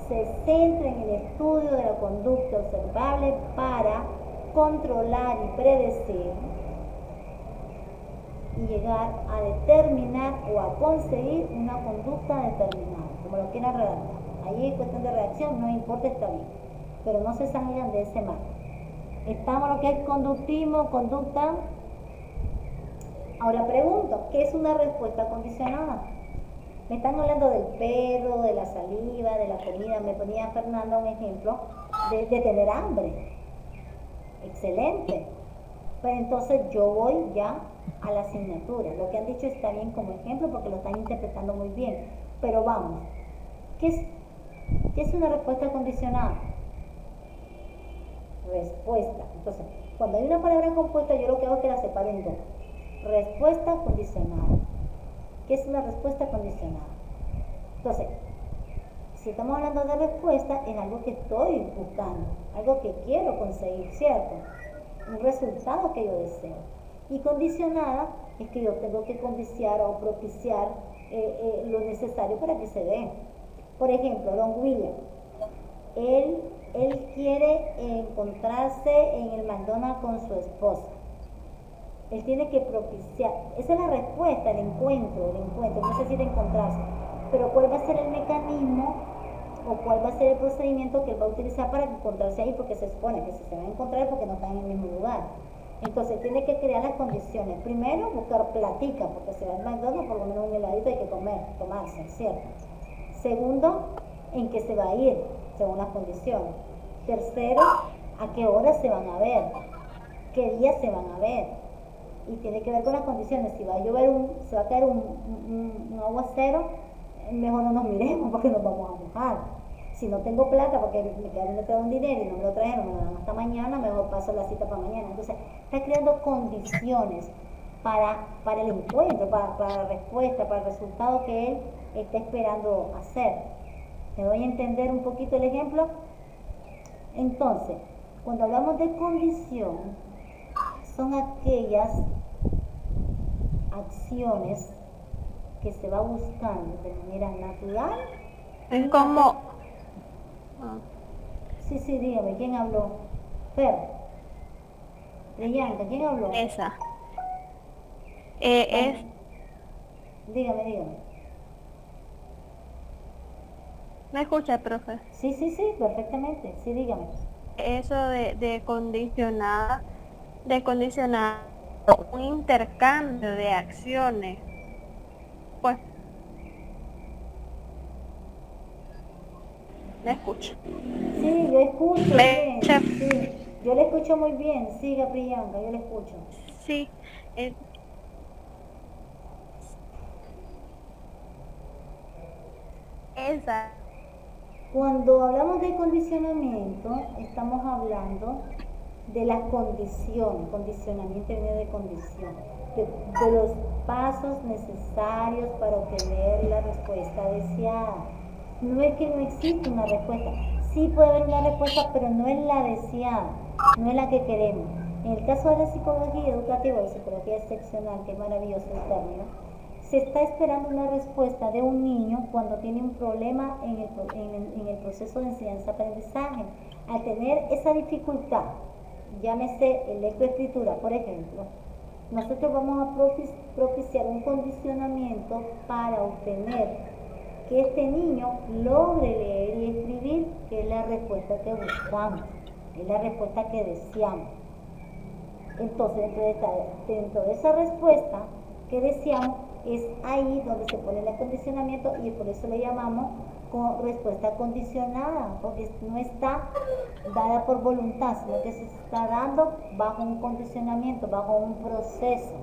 [SPEAKER 1] se centra en el estudio de la conducta observable para controlar y predecir y llegar a determinar o a conseguir una conducta determinada, como lo quiera redactar. Ahí es cuestión de redacción, no importa, está bien, pero no se salgan de ese marco. Estamos en lo que es conductismo, conducta. Ahora pregunto, ¿qué es una respuesta condicionada? Me están hablando del perro, de la saliva, de la comida. Me ponía Fernanda un ejemplo de tener hambre. Excelente. Pero entonces yo voy ya a la asignatura. Lo que han dicho está bien como ejemplo porque lo están interpretando muy bien. Pero vamos, ¿qué es una respuesta condicionada? Respuesta. Entonces, cuando hay una palabra compuesta, yo lo que hago es que la separo en dos. Respuesta condicionada. ¿Qué es una respuesta condicionada? Entonces, si estamos hablando de respuesta, es algo que estoy buscando, algo que quiero conseguir, ¿cierto? Un resultado que yo deseo. Y condicionada es que yo tengo que condiciar o propiciar lo necesario para que se dé. Por ejemplo, don William, él quiere encontrarse en el McDonald's con su esposa. Él tiene que propiciar, esa es la respuesta, el encuentro, no necesita encontrarse. Pero ¿cuál va a ser el mecanismo o cuál va a ser el procedimiento que él va a utilizar para encontrarse ahí? Porque se supone que si se va a encontrar es porque no están en el mismo lugar. Entonces tiene que crear las condiciones. Primero, buscar platica, porque si va al McDonald's, por lo menos un heladito hay que tomarse, ¿cierto? Segundo, en qué se va a ir, según las condiciones. Tercero, a qué hora se van a ver, qué días se van a ver. Y tiene que ver con las condiciones. Si va a llover, se va a caer un aguacero, mejor no nos miremos porque nos vamos a mojar. Si no tengo plata porque me quedaron un dinero y no me lo trajeron, me lo dan hasta mañana, mejor paso la cita para mañana. Entonces, está creando condiciones para el encuentro, para la respuesta, para el resultado que él está esperando hacer. ¿Me doy a entender un poquito el ejemplo? Entonces, cuando hablamos de condición, son aquellas acciones que se va buscando de manera natural.
[SPEAKER 4] Es como...
[SPEAKER 1] Sí, dígame, ¿quién habló? Fer. Leyanka, ¿quién habló?
[SPEAKER 4] Esa.
[SPEAKER 1] Dígame.
[SPEAKER 4] ¿Me escucha, profe?
[SPEAKER 1] Sí, perfectamente. Sí, dígame.
[SPEAKER 4] Eso de condicionar un intercambio de acciones, pues me escucho.
[SPEAKER 1] Sí, yo escucho bien.
[SPEAKER 4] Sí.
[SPEAKER 1] Sí, yo le escucho muy bien. Siga, Priyanka, yo le escucho.
[SPEAKER 4] Sí. Esa.
[SPEAKER 1] Cuando hablamos de condicionamiento, estamos hablando de la condición, condicionamiento viene de condición, de los pasos necesarios para obtener la respuesta deseada. No es que no existe una respuesta, sí puede haber una respuesta, pero no es la deseada, no es la que queremos. En el caso de la psicología educativa o psicología excepcional, que es maravilloso el término, se está esperando una respuesta de un niño cuando tiene un problema en el proceso de enseñanza-aprendizaje. Al tener esa dificultad, llámese lectoescritura, por ejemplo, nosotros vamos a propiciar un condicionamiento para obtener que este niño logre leer y escribir, que es la respuesta que buscamos, es la respuesta que deseamos. Entonces, dentro de esa respuesta que deseamos, es ahí donde se pone el condicionamiento y por eso le llamamos respuesta condicionada, porque no está dada por voluntad, sino que se está dando bajo un condicionamiento, bajo un proceso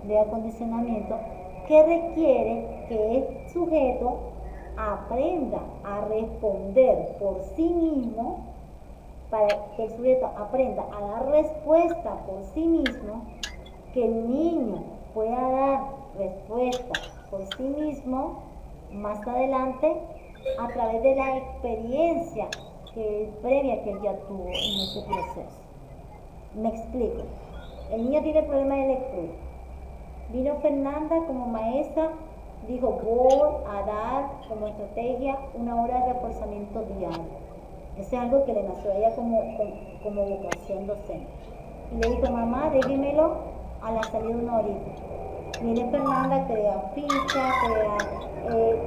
[SPEAKER 1] de acondicionamiento que requiere que el sujeto aprenda a responder por sí mismo, para que el sujeto aprenda a dar respuesta por sí mismo, que el niño pueda dar respuesta por sí mismo más adelante a través de la experiencia previa que él ya tuvo en ese proceso. Me explico. El niño tiene problemas de lectura. Vino Fernanda como maestra Dijo, voy a dar como estrategia 1 hora de reforzamiento diario. Eso es algo que le nació a ella como vocación docente. Y le dijo, mamá, déjemelo a la salida de 1 horita. Viene Fernanda, crea ficha, crea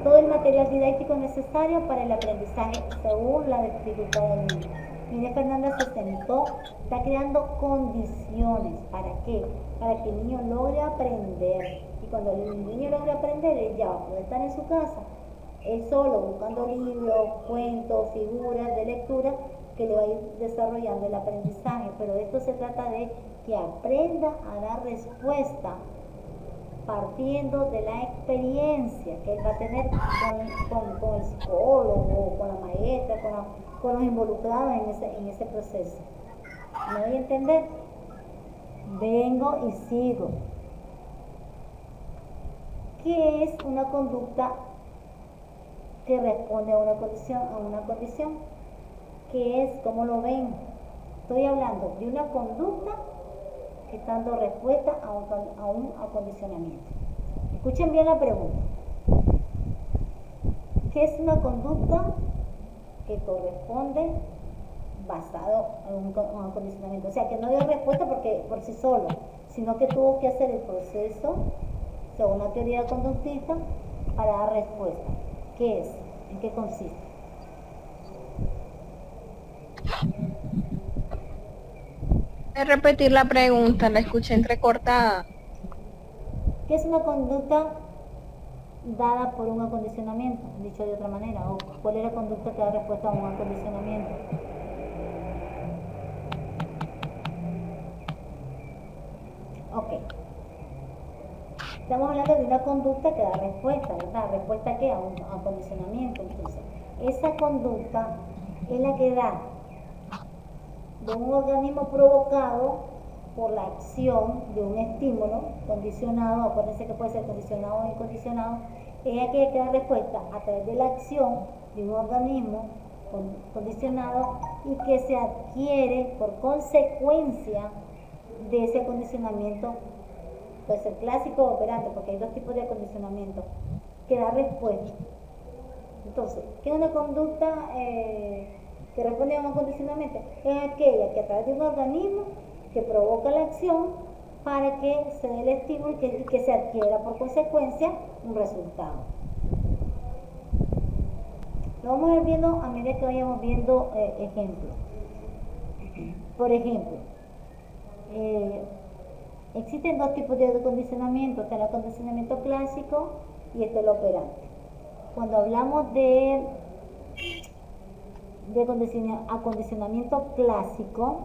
[SPEAKER 1] todo el material didáctico necesario para el aprendizaje según la dificultad del niño. Viene Fernanda, se sentó, está creando condiciones. ¿Para qué? Para que el niño logre aprender. Y cuando el niño logre aprender, él ya va a poder estar en su casa, él solo, buscando libros, cuentos, figuras de lectura, que le va a ir desarrollando el aprendizaje. Pero esto se trata de que aprenda a dar respuesta partiendo de la experiencia que él va a tener con el psicólogo, con la maestra, con los involucrados en ese proceso. ¿Me voy a entender? Vengo y sigo. ¿Qué es una conducta que responde a una condición? ¿Qué es? ¿Cómo lo ven? Estoy hablando de una conducta que está dando respuesta a un acondicionamiento. Escuchen bien la pregunta. ¿Qué es una conducta que corresponde basado en un acondicionamiento? O sea, que no dio respuesta por sí solo, sino que tuvo que hacer el proceso según la teoría conductista para dar respuesta. ¿Qué es? ¿En qué consiste?
[SPEAKER 3] De repetir la pregunta, la escuché entrecortada.
[SPEAKER 1] ¿Qué es una conducta dada por un acondicionamiento? Dicho de otra manera, ¿o cuál es la conducta que da respuesta a un acondicionamiento? Ok. Estamos hablando de una conducta que da respuesta, ¿verdad? ¿Respuesta a qué? A un acondicionamiento. Entonces, esa conducta es la que da de un organismo provocado por la acción de un estímulo condicionado, acuérdense que puede ser condicionado o incondicionado, es aquella que da respuesta a través de la acción de un organismo condicionado y que se adquiere por consecuencia de ese acondicionamiento. Puede ser clásico o operante, porque hay dos tipos de acondicionamiento que da respuesta. Entonces, ¿qué es una conducta que responde a un acondicionamiento? Es aquella que a través de un organismo que provoca la acción para que se dé el estímulo y que se adquiera por consecuencia un resultado. Lo vamos a ir viendo a medida que vayamos viendo ejemplos. Por ejemplo, existen dos tipos de acondicionamiento. Está el acondicionamiento clásico y está el operante. Cuando hablamos de acondicionamiento clásico,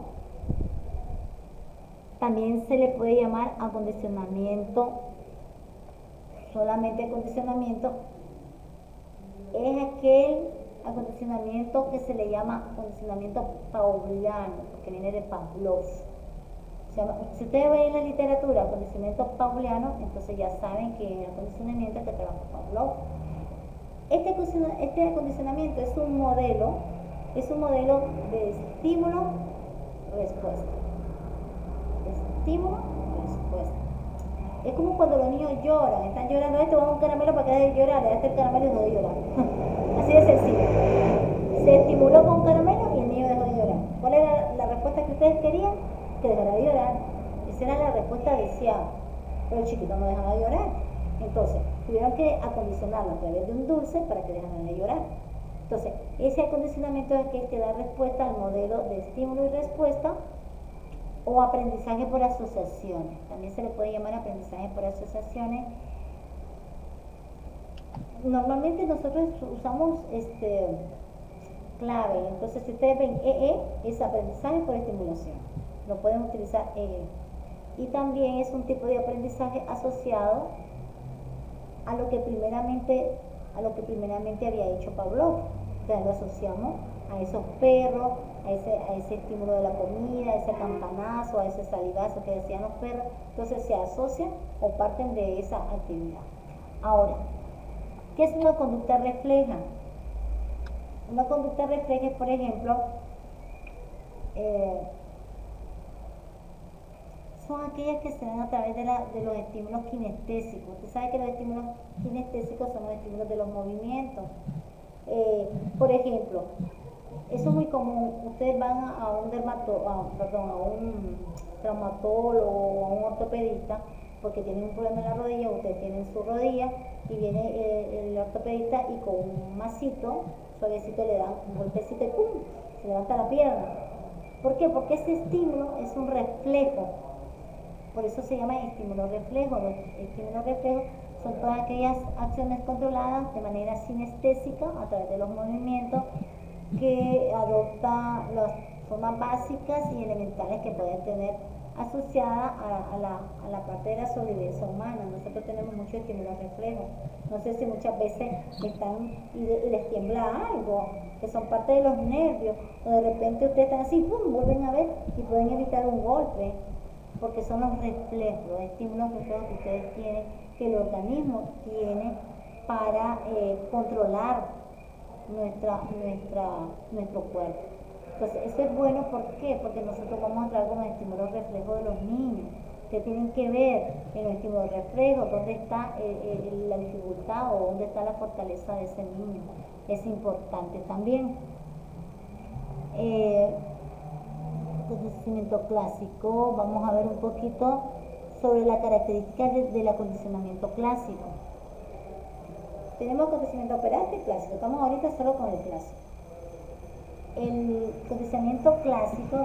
[SPEAKER 1] también se le puede llamar acondicionamiento, solamente acondicionamiento. Es aquel acondicionamiento que se le llama acondicionamiento pauliano, porque viene de Pavlov. Si ustedes ven en la literatura acondicionamiento pauliano, entonces ya saben que es el acondicionamiento que trabaja Pavlov. Este acondicionamiento es un modelo de estímulo-respuesta. Estímulo-respuesta. Es como cuando los niños lloran, están llorando, te vamos a un caramelo para que deje de llorar, le das el caramelo y dejó de llorar. Así de sencillo. Se estimuló con un caramelo y el niño dejó de llorar. ¿Cuál era la respuesta que ustedes querían? Que dejara de llorar. Esa era la respuesta deseada. Pero el chiquito no dejaba de llorar. Entonces, tuvieron que acondicionarlo a través de un dulce para que dejaran de llorar. Entonces, ese acondicionamiento es aquel que da respuesta al modelo de estímulo y respuesta o aprendizaje por asociaciones. También se le puede llamar aprendizaje por asociaciones. Normalmente nosotros usamos clave. Entonces, si ustedes ven EE, es aprendizaje por estimulación. Lo pueden utilizar EE. Y también es un tipo de aprendizaje asociado a lo que primeramente había hecho Pavlov. O sea, lo asociamos a esos perros, a ese estímulo de la comida, a ese campanazo, a ese salivazo que decían los perros. Entonces se asocian o parten de esa actividad. Ahora, ¿qué es una conducta refleja? Una conducta refleja es, por son aquellas que se dan a través de los estímulos kinestésicos. Usted sabe que los estímulos kinestésicos son los estímulos de los movimientos. Por ejemplo, eso es muy común. Ustedes van a un traumatólogo o a un ortopedista porque tienen un problema en la rodilla, ustedes tienen su rodilla y viene el ortopedista y con un masito suavecito le dan un golpecito y ¡pum! Se levanta la pierna. ¿Por qué? Porque ese estímulo es un reflejo. Por eso se llama estímulo reflejo. Los estímulos reflejos son todas aquellas acciones controladas de manera sinestésica a través de los movimientos que adopta las formas básicas y elementales que pueden tener asociada a la parte de la sobrevivencia humana. Nosotros tenemos muchos estímulos reflejos. No sé si muchas veces están y les tiembla algo, que son parte de los nervios, o de repente ustedes están así, ¡pum!, vuelven a ver y pueden evitar un golpe, porque son los reflejos, los estímulos reflejos que ustedes tienen, que el organismo tiene para controlar nuestro cuerpo. Entonces, eso es bueno, ¿por qué? Porque nosotros vamos a entrar con los estímulos reflejos de los niños, que tienen que ver en los estímulos reflejos dónde está la dificultad o dónde está la fortaleza de ese niño. Es importante también. Condicionamiento clásico, vamos a ver un poquito sobre la característica del acondicionamiento clásico. Tenemos condicionamiento operante y clásico, estamos ahorita solo con el clásico. El condicionamiento clásico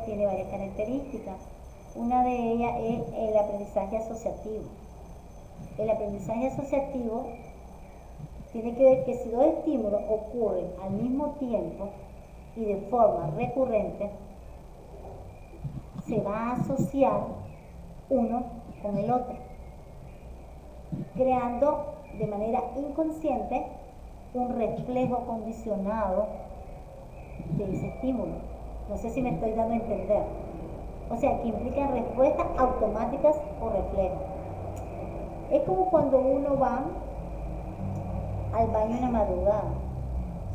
[SPEAKER 1] tiene varias características. Una de ellas es el aprendizaje asociativo. El aprendizaje asociativo tiene que ver que si dos estímulos ocurren al mismo tiempo y de forma recurrente, se va a asociar uno con el otro, creando de manera inconsciente un reflejo condicionado de ese estímulo. No sé si me estoy dando a entender. O sea, que implican respuestas automáticas o reflejos. Es como cuando uno va al baño en la madrugada.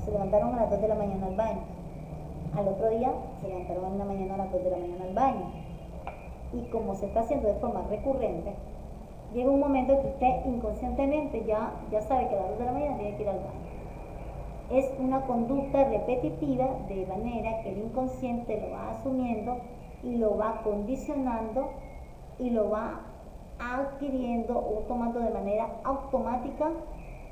[SPEAKER 1] Se levantaron a las 2 de la mañana al baño. Al otro día se levantaron en la mañana a las 2 de la mañana al baño. Y como se está haciendo de forma recurrente, llega un momento que usted inconscientemente ya sabe que a las 2 de la mañana tiene que ir al baño. Es una conducta repetitiva de manera que el inconsciente lo va asumiendo y lo va condicionando y lo va adquiriendo o tomando de manera automática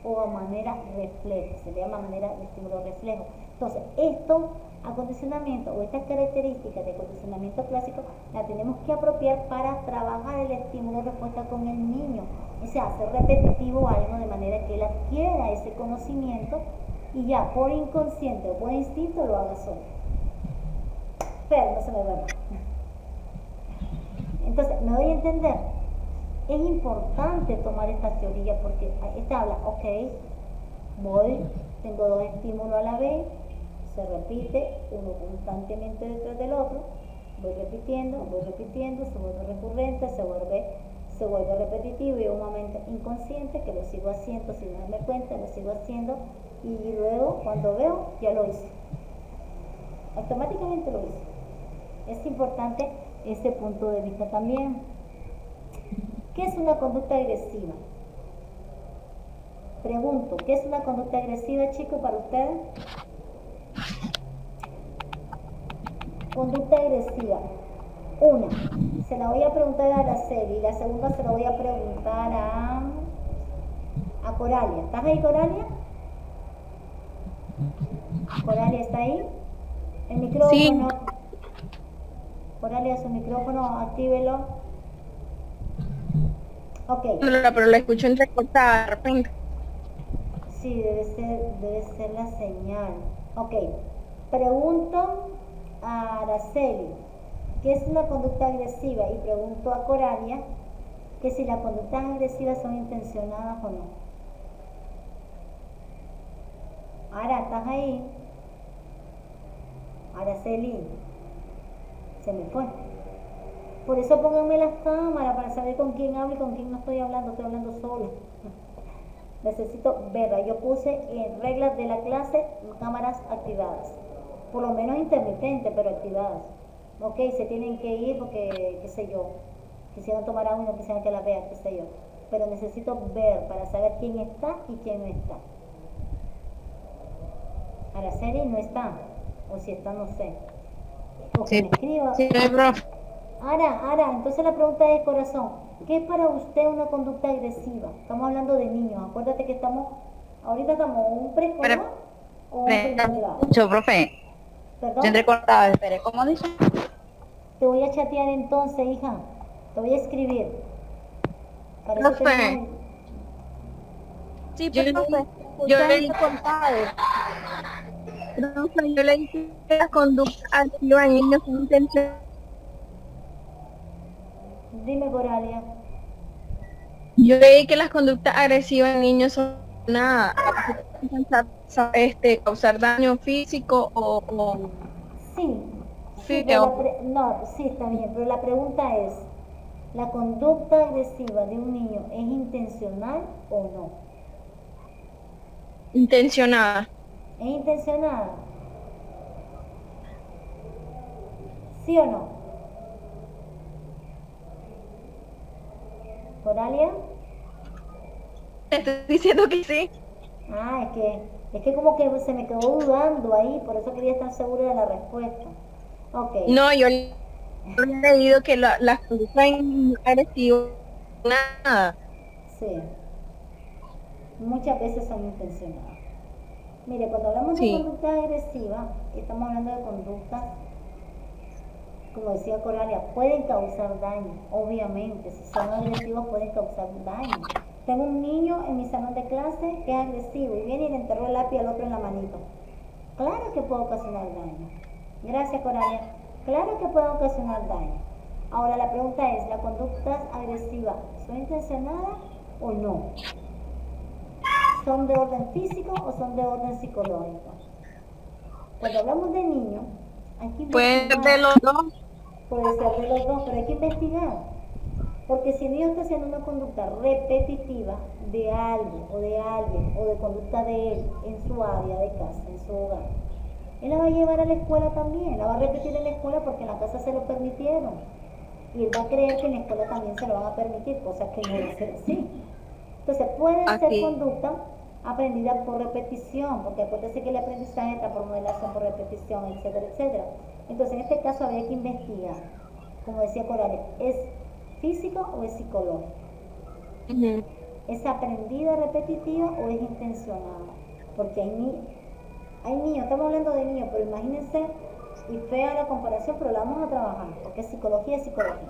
[SPEAKER 1] o de manera reflejo. Se le llama manera de estímulo reflejo. Entonces, estos acondicionamientos o estas características de acondicionamiento clásico las tenemos que apropiar para trabajar el estímulo respuesta con el niño. O sea, hacer repetitivo algo de manera que él adquiera ese conocimiento y ya por inconsciente o por instinto lo haga solo. Pero no se me duerma. Entonces, me doy a entender. Es importante tomar esta teoría porque esta habla, ok, tengo dos estímulos a la vez, se repite uno constantemente detrás del otro, voy repitiendo, se vuelve recurrente, se vuelve repetitivo y un momento inconsciente que lo sigo haciendo sin darme cuenta, lo sigo haciendo y luego cuando veo ya lo hice, automáticamente lo hice. Es importante ese punto de vista también. ¿Qué es una conducta agresiva? Pregunto, ¿qué es una conducta agresiva, chicos, para ustedes? Conducta agresiva. Una, se la voy a preguntar a Araceli y la segunda se la voy a preguntar a Coralia. ¿Estás ahí, Coralia? ¿Coralia está ahí? El micrófono. Sí. Coralia, su micrófono, actívelo. Ok.
[SPEAKER 3] Pero la escucho entrecortada de repente.
[SPEAKER 1] Sí, debe ser la señal. Ok. Pregunto a Araceli, ¿qué es una conducta agresiva? Y pregunto a Coralia que si las conductas agresivas son intencionadas o no. Ara, ¿estás ahí? Araceli, se me fue. Por eso pónganme las cámaras para saber con quién hablo y con quién no estoy hablando sola. Necesito verla. Yo puse en reglas de la clase cámaras activadas. Por lo menos intermitentes, pero activadas. Ok, se tienen que ir porque, qué sé yo, quisieran tomar agua y no quisieran que la vean, qué sé yo. Pero necesito ver para saber quién está y quién no está. Araceli no está, o si está, no sé. O que
[SPEAKER 3] Sí,
[SPEAKER 1] me escriba.
[SPEAKER 3] sí, profe.
[SPEAKER 1] Ara, entonces la pregunta es, corazón, ¿qué es para usted una conducta agresiva? Estamos hablando de niños, acuérdate que ahorita estamos en un preescolar o un primer grado.
[SPEAKER 6] Mucho, profe. Se
[SPEAKER 1] ¿Perdón?
[SPEAKER 6] entrecortaba, espere, ¿cómo dice?
[SPEAKER 1] Te voy a chatear entonces, hija. Te voy a escribir. Para eso
[SPEAKER 3] Profe,
[SPEAKER 1] tenemos...
[SPEAKER 4] Sí,
[SPEAKER 3] yo,
[SPEAKER 4] profe,
[SPEAKER 3] yo
[SPEAKER 4] escuchando
[SPEAKER 3] leí,
[SPEAKER 4] contado.
[SPEAKER 3] profe, yo leí que las conductas activas en niños son intencionales.
[SPEAKER 1] Dime, Coralia.
[SPEAKER 3] Yo leí que las conductas agresivas en niños son nada, causar daño físico o
[SPEAKER 1] Sí, sí, pero
[SPEAKER 3] físico.
[SPEAKER 1] no, sí, está bien, pero la pregunta es, ¿la conducta agresiva de un niño es intencional o no?
[SPEAKER 3] Intencionada.
[SPEAKER 1] ¿Es intencionada? ¿Sí o no? ¿Coralia?
[SPEAKER 3] Te estoy diciendo que sí.
[SPEAKER 1] Ah, es que como que se me quedó dudando ahí, por eso quería estar segura de la respuesta. Ok,
[SPEAKER 3] No, yo he leído que las conductas agresivas nada.
[SPEAKER 1] sí, muchas veces son intencionadas. Mire, cuando hablamos de
[SPEAKER 3] Sí.
[SPEAKER 1] conducta agresiva, estamos hablando de conductas, como decía Coralia, pueden causar daño, obviamente, si son agresivos pueden causar daño. Tengo un niño en mi salón de clase que es agresivo y viene y le enterró el lápiz al otro en la manito. Claro que puede ocasionar daño. Gracias, Coralia. Claro que puede ocasionar daño. Ahora la pregunta es, ¿la conducta agresiva son intencionadas o no? ¿Son de orden físico o son de orden psicológico? Cuando hablamos de niños, hay que
[SPEAKER 3] Puede ser de
[SPEAKER 1] investigar.
[SPEAKER 3] los dos.
[SPEAKER 1] Puede ser de los dos, pero hay que investigar. Porque si el niño está haciendo una conducta repetitiva de algo o de alguien o de conducta de él en su área de casa, en su hogar, él la va a llevar a la escuela también, la va a repetir en la escuela porque en la casa se lo permitieron. Y él va a creer que en la escuela también se lo van a permitir, cosa que no va a ser así. Entonces pueden ser
[SPEAKER 3] Aquí.
[SPEAKER 1] conductas aprendidas por repetición, porque acuérdense que el aprendizaje está por modelación, por repetición, etcétera, etcétera. Entonces en este caso habría que investigar, como decía Coralia, ¿es físico o es psicológico?
[SPEAKER 3] Ujú.
[SPEAKER 1] ¿Es aprendida repetitiva o es intencionada? Porque hay niños, estamos hablando de niños, pero imagínense, y fea la comparación, pero la vamos a trabajar, porque psicología es psicología.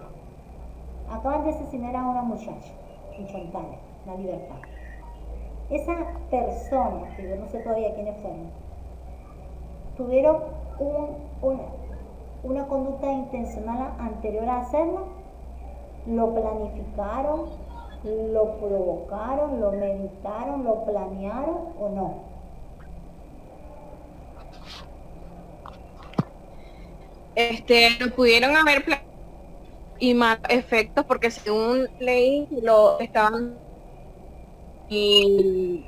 [SPEAKER 1] Acaban de asesinar a una muchacha en Chontales, La Libertad. Esa persona, que yo no sé todavía quiénes fueron, tuvieron una conducta intencional anterior a hacerlo, lo planificaron, lo provocaron, lo meditaron, lo planearon o no.
[SPEAKER 3] Lo pudieron haber y más efectos porque según leí lo estaban y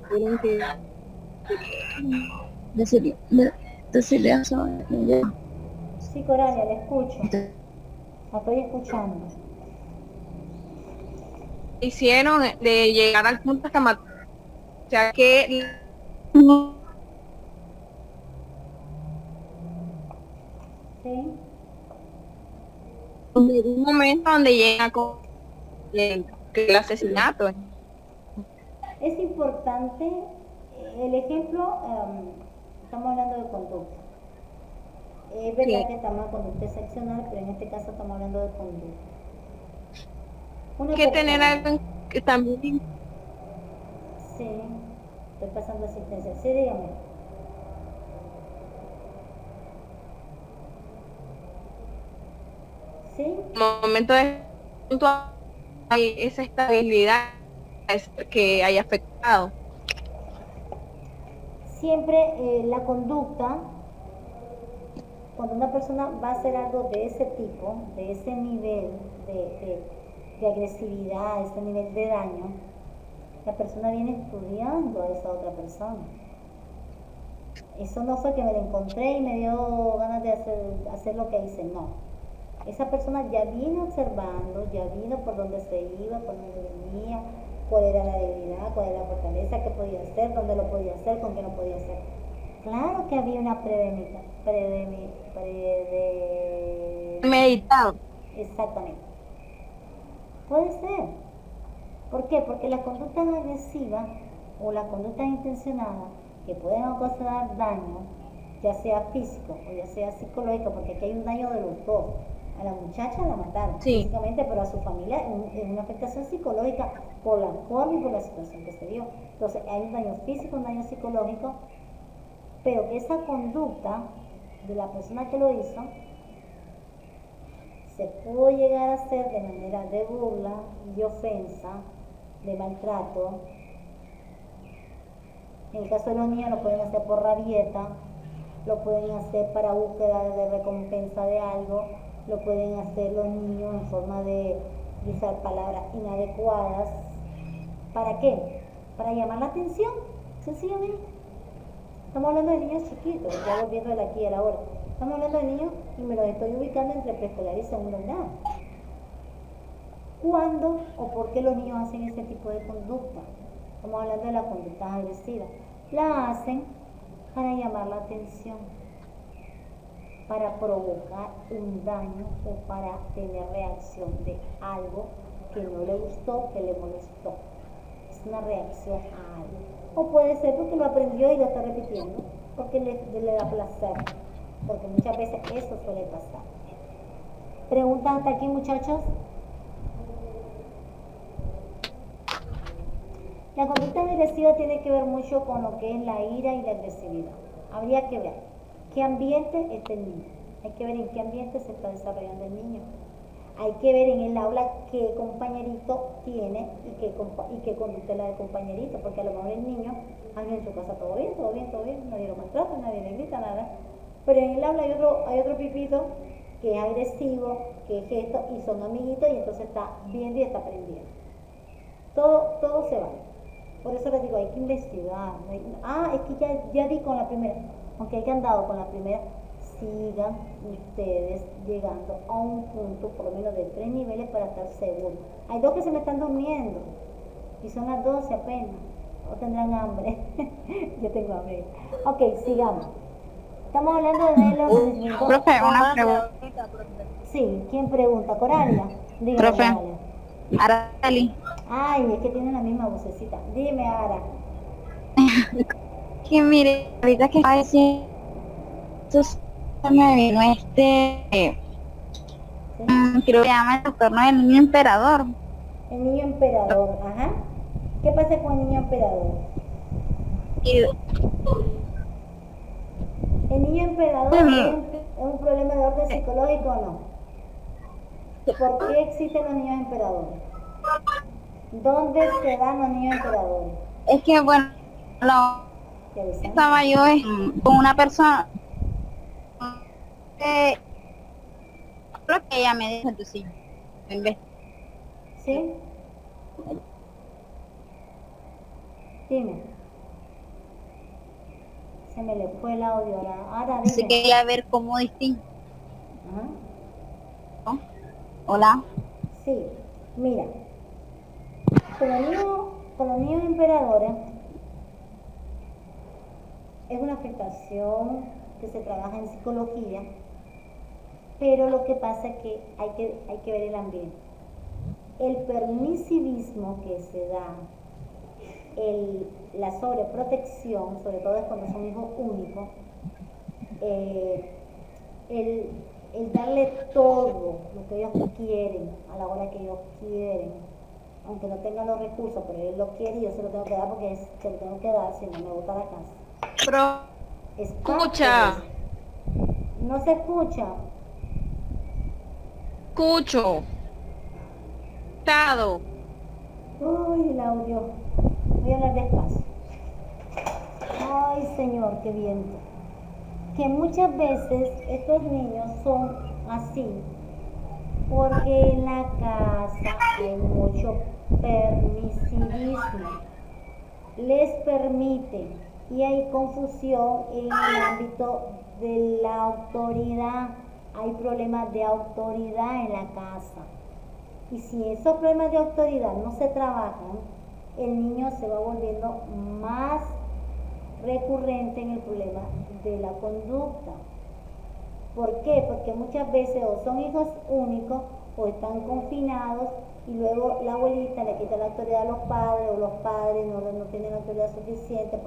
[SPEAKER 3] tuvieron que
[SPEAKER 6] Decirle eso.
[SPEAKER 1] Sí, Coralia, le escucho. La estoy escuchando.
[SPEAKER 3] hicieron de llegar al punto hasta matar. O sea que
[SPEAKER 1] ¿Sí?
[SPEAKER 3] un momento donde llega con el asesinato.
[SPEAKER 1] Es importante, el ejemplo, estamos hablando de conducta. Es verdad
[SPEAKER 3] Sí.
[SPEAKER 1] que estamos en conducta excepcional, pero en este caso estamos hablando de conducta. Una
[SPEAKER 3] Hay que tener
[SPEAKER 1] persona-
[SPEAKER 3] algo que también
[SPEAKER 1] Sí, estoy pasando asistencia. Sí, dígame. Sí,
[SPEAKER 3] momento de hay esa estabilidad que haya afectado.
[SPEAKER 1] siempre la conducta, cuando una persona va a hacer algo de ese tipo, de ese nivel de agresividad, ese nivel de daño, la persona viene estudiando a esa otra persona. Eso no fue que me la encontré y me dio ganas de hacer lo que hice, no. Esa persona ya vino observando, ya vino por dónde se iba, por dónde venía, cuál era la debilidad, cuál era la fortaleza, qué podía hacer, dónde lo podía hacer, con qué no podía hacer. Claro que había una
[SPEAKER 6] Meditado.
[SPEAKER 1] Exactamente. Puede ser. ¿Por qué? Porque las conductas agresivas o las conductas intencionadas que pueden ocasionar daño, ya sea físico o ya sea psicológico, porque aquí hay un daño de los dos. A la muchacha la mataron físicamente, pero a su familia es una afectación psicológica por la forma y por la situación que se dio. Entonces hay un daño físico, un daño psicológico, pero que esa conducta de la persona que lo hizo se pudo llegar a hacer de manera de burla, de ofensa, de maltrato. En el caso de los niños lo pueden hacer por rabieta, lo pueden hacer para búsqueda de recompensa de algo, lo pueden hacer los niños en forma de usar palabras inadecuadas. ¿Para qué? Para llamar la atención, sencillamente. Estamos hablando de niños chiquitos, ya volviendo del aquí y el ahora. Estamos hablando de niños y me los estoy ubicando entre preescolar y segundo grado. ¿Cuándo o por qué los niños hacen ese tipo de conducta? Estamos hablando de las conductas agresivas. La hacen para llamar la atención, para provocar un daño o para tener reacción de algo que no le gustó, que le molestó. Es una reacción a algo. O puede ser porque lo aprendió y lo está repitiendo, porque le da placer, porque muchas veces eso suele pasar. ¿Preguntas hasta aquí, muchachos? La conducta agresiva tiene que ver mucho con lo que es la ira y la agresividad. Habría que ver qué ambiente está el niño. Hay que ver en qué ambiente se está desarrollando el niño. Hay que ver en el aula qué compañerito tiene y qué conducta es la del compañerito, porque a lo mejor el niño anda en su casa todo bien, nadie lo maltrata, nadie le grita nada. Pero en el aula hay otro pipito que es agresivo, que es esto, y son amiguitos, y entonces está viendo y está aprendiendo. Todo se vale. Por eso les digo, hay que investigar. Es que ya di con la primera. Aunque hayan dado con la primera, sigan ustedes llegando a un punto por lo menos de 3 niveles para estar seguros. Hay 2 que se me están durmiendo y son las 12 apenas. O tendrán hambre. Yo tengo hambre. Ok, sigamos. Estamos hablando de los...
[SPEAKER 6] Profe, una pregunta.
[SPEAKER 1] Sí, ¿quién pregunta? Coralia. Dígame,
[SPEAKER 6] Profe.
[SPEAKER 1] Coralia.
[SPEAKER 6] Araceli.
[SPEAKER 1] Ay, es que tiene la misma vocecita. Dime, Ara.
[SPEAKER 6] Que mire, ahorita que estaba diciendo, me vino creo que se llama el trastorno del niño emperador.
[SPEAKER 1] El niño emperador, ajá. ¿Qué pasa con el niño emperador?
[SPEAKER 6] Y
[SPEAKER 1] ¿El niño emperador es un problema de orden psicológico o no? ¿Por qué existen los niños emperadores? ¿Dónde se dan los niños emperadores?
[SPEAKER 6] es que bueno,
[SPEAKER 1] ¿Qué dicen?
[SPEAKER 6] estaba yo con una persona que lo que ella me dijo, entonces en vez
[SPEAKER 1] ¿Sí? Dime. Se me le fue el audio ahora
[SPEAKER 6] así
[SPEAKER 1] dime.
[SPEAKER 6] quería ver cómo distingo.
[SPEAKER 1] Ajá.
[SPEAKER 6] Hola.
[SPEAKER 1] Sí, mira. Con los niños emperadores es una afectación que se trabaja en psicología, pero lo que pasa es que hay que ver el ambiente. El permisivismo que se da, la sobreprotección, sobre todo es cuando son hijos únicos, el darle todo lo que ellos quieren a la hora que ellos quieren, aunque no tengan los recursos, pero él lo quiere y yo se lo tengo que dar porque se lo tengo que dar, si no me gusta la casa. Es parte
[SPEAKER 7] Escucha.
[SPEAKER 1] de eso. No se escucha.
[SPEAKER 7] Escucho. Estado.
[SPEAKER 1] Uy, el audio. Voy a hablar despacio. Ay, Señor, qué viento. Que muchas veces estos niños son así porque en la casa hay mucho permisivismo. Les permiten y hay confusión en el ámbito de la autoridad. Hay problemas de autoridad en la casa. Y si esos problemas de autoridad no se trabajan, el niño se va volviendo más recurrente en el problema de la conducta. ¿Por qué? Porque muchas veces o son hijos únicos o están confinados y luego la abuelita le quita la autoridad a los padres o los padres no tienen la autoridad suficiente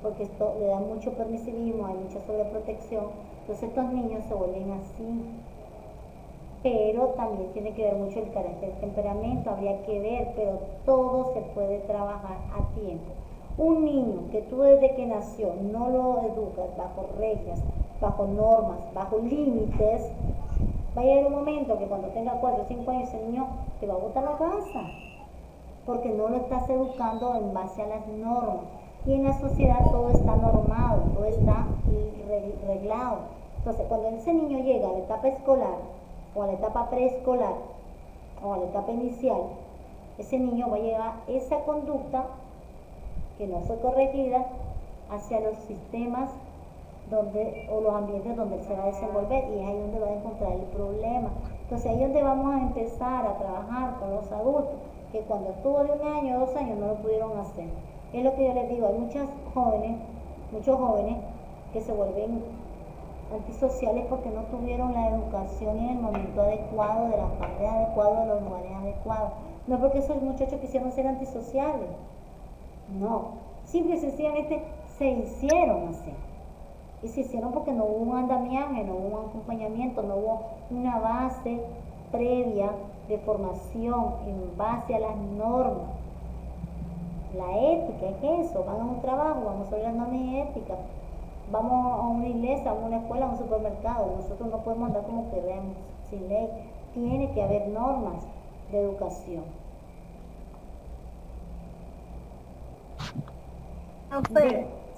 [SPEAKER 1] porque esto le da mucho permisivismo, hay mucha sobreprotección. Entonces estos niños se vuelven así. Pero también tiene que ver mucho el carácter, el temperamento, habría que ver, pero todo se puede trabajar a tiempo. Un niño que tú desde que nació no lo educas bajo reglas, bajo normas, bajo límites, va a llegar un momento que cuando tenga 4 o 5 años ese niño te va a botar la casa, porque no lo estás educando en base a las normas. Y en la sociedad todo está normado, todo está reglado. Entonces cuando ese niño llega a la etapa escolar, o a la etapa preescolar, o a la etapa inicial, ese niño va a llevar esa conducta que no fue corregida hacia los sistemas o los ambientes donde él se va a desenvolver, y es ahí donde va a encontrar el problema. Entonces ahí es donde vamos a empezar a trabajar con los adultos, que cuando estuvo de 1 año, 2 años no lo pudieron hacer. Es lo que yo les digo, hay muchos jóvenes que se vuelven antisociales porque no tuvieron la educación en el momento adecuado, de las partes adecuadas, de los lugares adecuados. No porque esos muchachos quisieron ser antisociales, no, simple y sencillamente se hicieron así. Y se hicieron porque no hubo un andamiaje, no hubo un acompañamiento, no hubo una base previa de formación en base a las normas. La ética es eso, van a un trabajo, vamos sobre las normas y ética. Vamos a una iglesia, a una escuela, a un supermercado. Nosotros no podemos andar como queremos, sin ley. Tiene que haber normas de educación.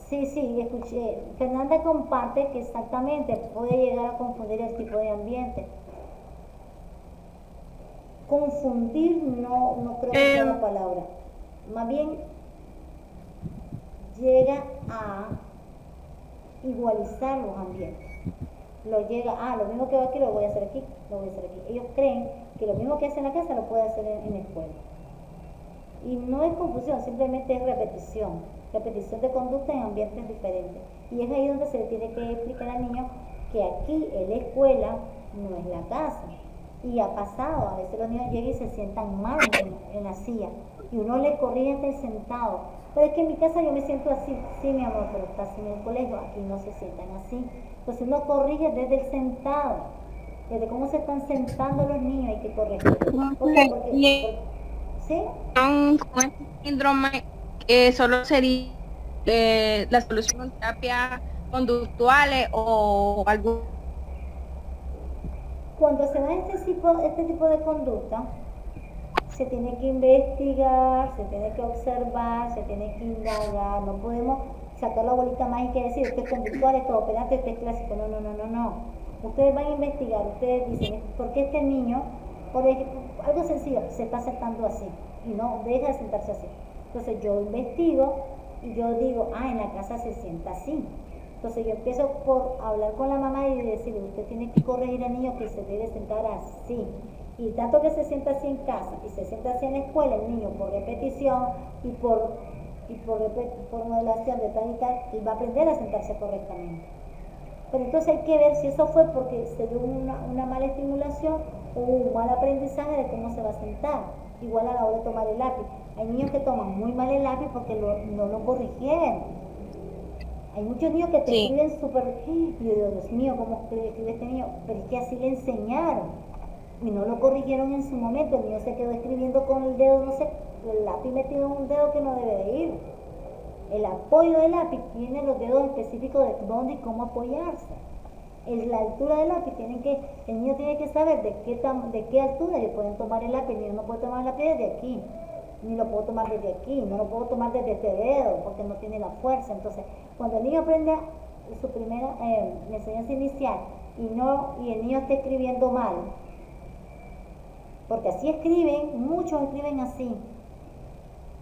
[SPEAKER 1] Sí, escuché. Fernanda comparte que exactamente puede llegar a confundir el tipo de ambiente. Confundir no creo que sea la palabra. Más bien llega a igualizar los ambientes. Lo mismo que va aquí lo voy a hacer aquí, Ellos creen que lo mismo que hacen en la casa lo puede hacer en la escuela. Y no es confusión, simplemente es repetición de conducta en ambientes diferentes. Y es ahí donde se le tiene que explicar al niño que aquí en la escuela no es la casa. Y ha pasado, a veces los niños llegan y se sientan mal en la silla y uno le corrige hasta el sentado. Pero es que en mi casa yo me siento así. Sí, mi amor, pero estás en el colegio, aquí no se sientan así. Entonces uno corrige desde el sentado, desde cómo se están sentando los niños, hay que corregir. ¿Sí?
[SPEAKER 3] Con este síndrome solo sería la solución en terapia conductuales o algo.
[SPEAKER 1] Cuando se da este tipo de conducta, se tiene que investigar, se tiene que observar, se tiene que indagar. No podemos sacar la bolita mágica y decir esto es conductual, esto es operante, esto es clásico. No. Ustedes van a investigar, ustedes dicen, ¿por qué este niño, por ejemplo, algo sencillo, se está sentando así y no deja de sentarse así? Entonces yo investigo y yo digo, en la casa se sienta así. Entonces yo empiezo por hablar con la mamá y decirle, usted tiene que corregir al niño que se debe sentar así. Y tanto que se sienta así en casa y se sienta así en la escuela, el niño por repetición y por modelación de tal y tal, él va a aprender a sentarse correctamente. Pero entonces hay que ver si eso fue porque se dio una mala estimulación o un mal aprendizaje de cómo se va a sentar. Igual a la hora de tomar el lápiz. Hay niños que toman muy mal el lápiz porque no lo corrigieron. Hay muchos niños que te escriben súper, y yo digo, Dios mío, ¿cómo escribe este niño? Pero es que así le enseñaron. Y no lo corrigieron en su momento. El niño se quedó escribiendo con el dedo, el lápiz metido en un dedo que no debe de ir. El apoyo del lápiz tiene los dedos específicos de dónde y cómo apoyarse. En la altura del lápiz el niño tiene que saber de qué altura le pueden tomar el lápiz. El niño no puede tomar el lápiz desde aquí, ni lo puedo tomar desde aquí, no lo puedo tomar desde este dedo porque no tiene la fuerza. Entonces, cuando el niño aprende su primera enseñanza inicial y el niño está escribiendo mal, porque así escriben, muchos escriben así,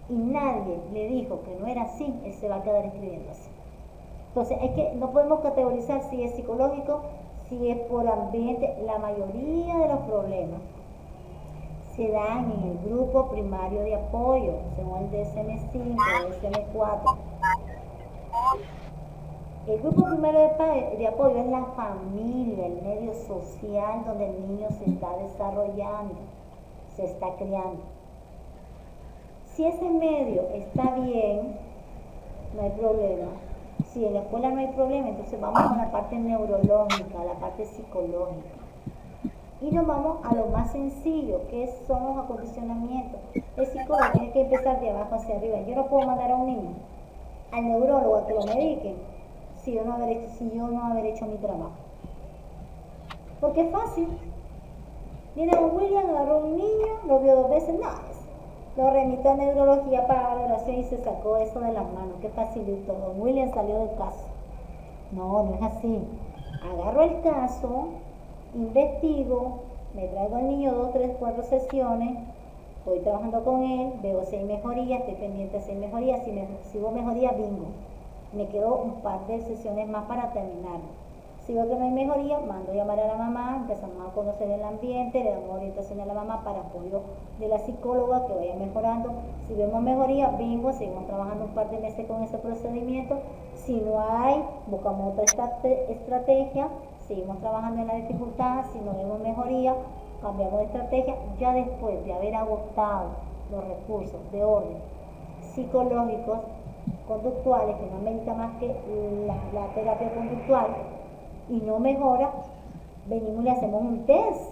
[SPEAKER 1] y nadie le dijo que no era así, él se va a quedar escribiendo así. Entonces, no podemos categorizar si es psicológico, si es por ambiente. La mayoría de los problemas se dan en el grupo primario de apoyo, según el DSM-5, el DSM-4. El grupo primario de apoyo es la familia, el medio social donde el niño se está desarrollando, se está criando. Si ese medio está bien, no hay problema. Si en la escuela no hay problema, entonces vamos a la parte neurológica, a la parte psicológica. Y nos vamos a lo más sencillo, que son los acondicionamientos. El psicólogo tiene que empezar de abajo hacia arriba. Yo no puedo mandar a un niño al neurólogo a que lo medique si yo no haber hecho mi trabajo. Porque es fácil. Mira, William agarró un niño, lo vio 2 veces, no, lo remitió a neurología para valoración y se sacó eso de las manos. Qué facilito. Don William salió del caso. No, no es así. Agarro el caso, investigo, me traigo al niño 2, 3, 4 sesiones, voy trabajando con él, veo si hay mejoría, estoy pendiente si hay mejoría, si hubo mejoría, bingo. Me quedo un par de sesiones más para terminar. Si veo que no hay mejoría, mando a llamar a la mamá, empezamos a conocer el ambiente, le damos orientación a la mamá para apoyo de la psicóloga que vaya mejorando. Si vemos mejoría, bingo, seguimos trabajando un par de meses con ese procedimiento. Si no hay, buscamos otra estrategia, seguimos trabajando en la dificultad. Si no vemos mejoría, cambiamos de estrategia. Ya después de haber agotado los recursos de orden psicológicos, conductuales, que no amerita más que la terapia conductual, y no mejora, venimos y le hacemos un test,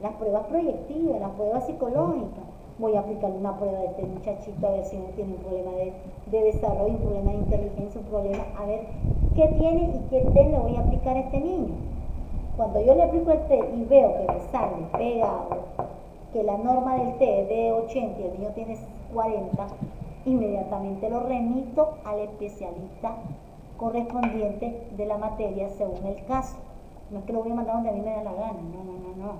[SPEAKER 1] las pruebas proyectivas, las pruebas psicológicas. Voy a aplicarle una prueba de este muchachito a ver si no tiene un problema de desarrollo, un problema de inteligencia, un problema, a ver qué tiene y qué test le voy a aplicar a este niño. Cuando yo le aplico el test y veo que me sale pegado, que la norma del test es de 80 y el niño tiene 40, inmediatamente lo remito al especialista correspondiente de la materia según el caso. No es que lo voy a mandar donde a mí me da la gana, no.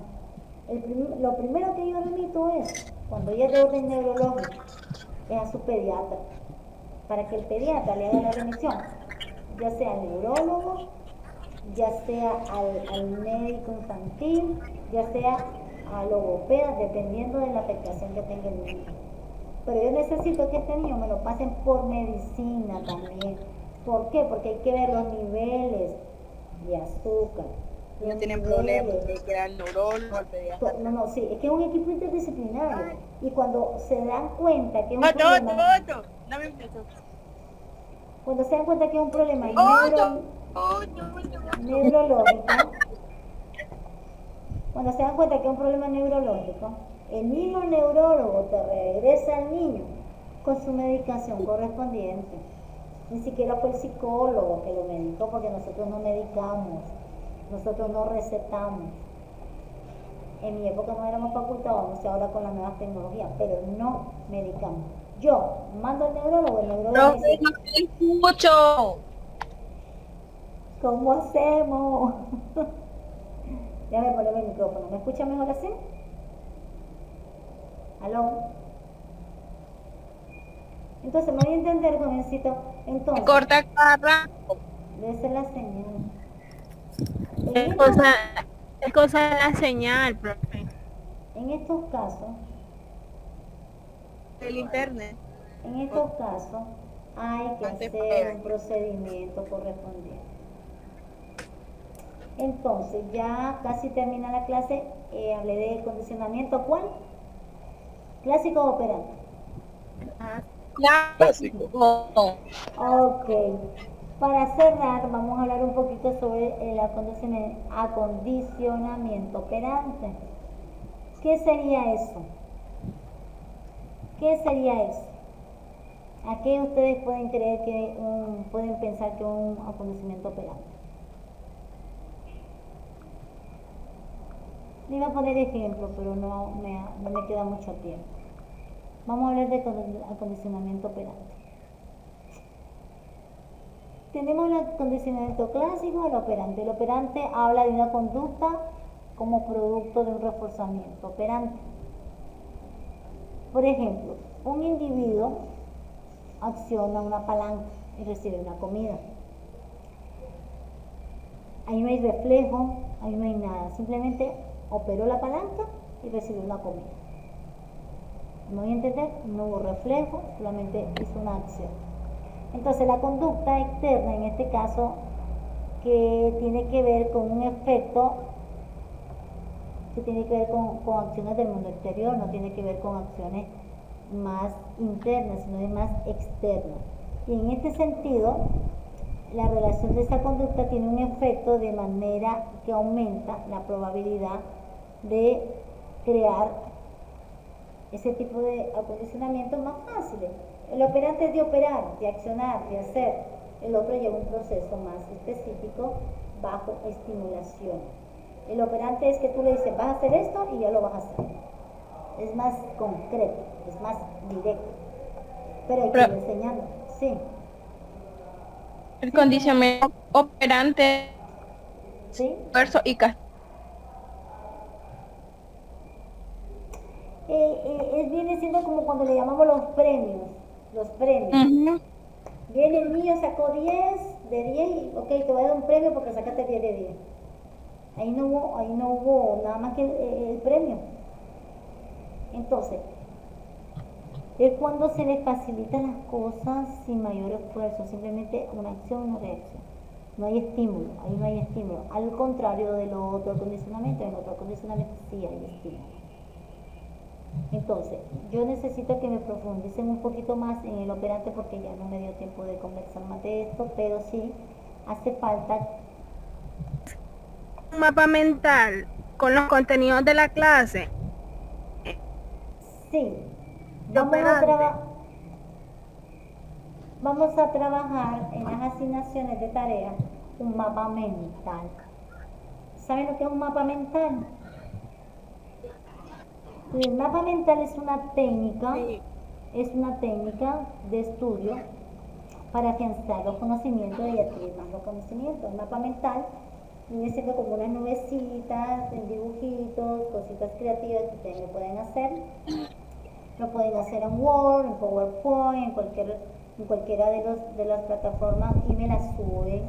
[SPEAKER 1] Lo primero que yo remito es, cuando ya es de orden neurológico, es a su pediatra, para que el pediatra le haga la remisión, ya sea al neurólogo, ya sea al médico infantil, ya sea a logopeda, dependiendo de la afectación que tenga el niño. Pero yo necesito que este niño me lo pasen por medicina también. ¿Por qué? Porque hay que ver los niveles de azúcar.
[SPEAKER 3] No tienen problemas, hay que ir al neurólogo, al pediatra.
[SPEAKER 1] No, sí, es que es un equipo interdisciplinario. Y cuando se dan cuenta que es un
[SPEAKER 3] Otto,
[SPEAKER 1] problema...
[SPEAKER 3] no me empiezo.
[SPEAKER 1] Cuando se dan cuenta que es un problema neurológico, cuando se dan cuenta que es un problema neurológico, el mismo neurólogo te regresa al niño con su medicación correspondiente. Ni siquiera fue el psicólogo que lo medicó, porque nosotros no medicamos, nosotros no recetamos. En mi época no éramos facultados, no sé ahora con las nuevas tecnologías, pero no medicamos. Yo mando al neurólogo, el neurólogo dice,
[SPEAKER 3] No te escucho.
[SPEAKER 1] ¿cómo hacemos? Déjame ponerme el micrófono. ¿Me escucha mejor así? ¿Aló? Entonces, me voy a entender, jovencito. Entonces,
[SPEAKER 3] Corta cada rato.
[SPEAKER 1] debe ser la señal.
[SPEAKER 5] Es cosa de la señal, profe.
[SPEAKER 1] En estos casos,
[SPEAKER 3] El internet.
[SPEAKER 1] hay que hacer un procedimiento correspondiente. Entonces, ya casi termina la clase. Hablé de condicionamiento. ¿Cuál? ¿Clásico o operante?
[SPEAKER 3] Clásico.
[SPEAKER 1] Ok. Para cerrar, vamos a hablar un poquito sobre el acondicionamiento operante. ¿Qué sería eso? ¿Qué sería eso? ¿A qué ustedes pueden creer que pueden pensar que es un acondicionamiento operante? Le iba a poner ejemplo, pero no me queda mucho tiempo. Vamos a hablar de acondicionamiento operante. Tenemos el acondicionamiento clásico, el operante. El operante habla de una conducta como producto de un reforzamiento operante. Por ejemplo, un individuo acciona una palanca y recibe una comida. Ahí no hay reflejo, ahí no hay nada. Simplemente operó la palanca y recibió una comida. ¿Me voy a entender? No hubo reflejo, solamente hizo una acción. Entonces la conducta externa, en este caso, que tiene que ver con un efecto que tiene que ver con acciones del mundo exterior, no tiene que ver con acciones más internas, sino de más externas. Y en este sentido, la relación de esa conducta tiene un efecto de manera que aumenta la probabilidad de crear ese tipo de acondicionamientos más fáciles. El operante es de operar, de accionar, de hacer. El otro lleva un proceso más específico bajo estimulación. El operante es que tú le dices, vas a hacer esto y ya lo vas a hacer. Es más concreto, es más directo. Pero hay que ir enseñando. Sí.
[SPEAKER 3] El condicionamiento operante,
[SPEAKER 1] ¿Sí?
[SPEAKER 3] esfuerzo y castigo.
[SPEAKER 1] Viene siendo como cuando le llamamos los premios. Los premios. Viene el niño, sacó 10 de 10 y ok, te voy a dar un premio porque sacaste 10 de 10. Ahí no hubo nada más que el premio. Entonces, es cuando se les facilitan las cosas sin mayor esfuerzo, simplemente una acción, una reacción. No hay estímulo, ahí no hay estímulo. Al contrario del otro acondicionamiento, en otro acondicionamiento sí hay estímulo. Entonces, yo necesito que me profundicen un poquito más en el operante porque ya no me dio tiempo de conversar más de esto, pero sí hace falta
[SPEAKER 5] Un mapa mental con los contenidos de la clase.
[SPEAKER 1] sí.
[SPEAKER 5] De operante.
[SPEAKER 1] Vamos a trabajar en las asignaciones de tareas un mapa mental. ¿Saben lo que es un mapa mental? El mapa mental es una técnica, de estudio para afianzar los conocimientos y adquirir más los conocimientos. El mapa mental viene siendo como unas nubecitas, en dibujitos, cositas creativas que ustedes lo pueden hacer. Lo pueden hacer en Word, en PowerPoint, en cualquiera de las plataformas y me las suben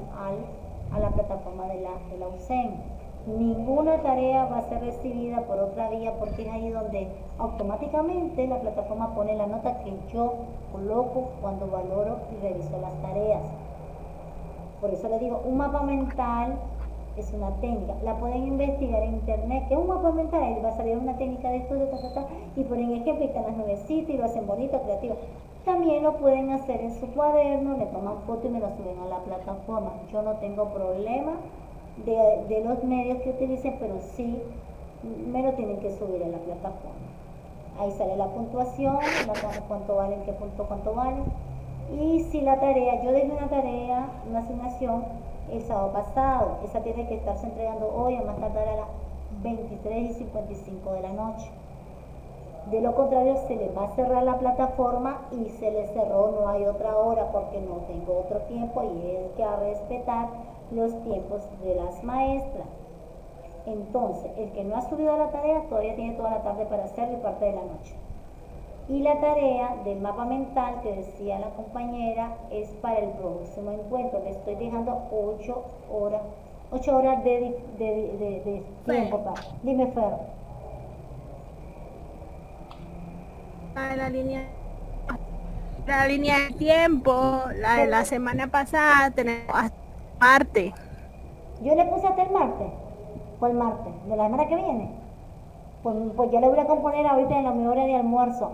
[SPEAKER 1] a la plataforma de la UCEN. Ninguna tarea va a ser recibida por otra vía porque es ahí donde automáticamente la plataforma pone la nota que yo coloco cuando valoro y reviso las tareas. Por eso les digo, un mapa mental es una técnica. La pueden investigar en internet. ¿Qué es un mapa mental? Ahí va a salir una técnica de estudio, y ponen ejemplo y están las nubecitas y lo hacen bonito, creativo. También lo pueden hacer en su cuaderno, le toman foto y me lo suben a la plataforma. Yo no tengo problema de los medios que utilicen, pero sí me lo tienen que subir a la plataforma. Ahí sale la puntuación, cuánto vale, en qué punto cuánto vale. Y si la tarea, yo dejé una tarea, una asignación el sábado pasado, esa tiene que estarse entregando hoy a más tardar a las 23:55 de la noche. De lo contrario, se les va a cerrar la plataforma y se les cerró, no hay otra hora porque no tengo otro tiempo y es que a respetar los tiempos de las maestras. Entonces, el que no ha subido la tarea todavía tiene toda la tarde para hacerlo y parte de la noche. Y la tarea del mapa mental que decía la compañera es para el próximo encuentro. Le estoy dejando 8 horas de tiempo. Dime, Fer.
[SPEAKER 5] La línea de tiempo, la de la semana pasada tenemos hasta martes.
[SPEAKER 1] Yo le puse hasta el martes. ¿Cuál martes? ¿De la semana que viene? Pues ya le voy a componer ahorita en la mi hora de almuerzo.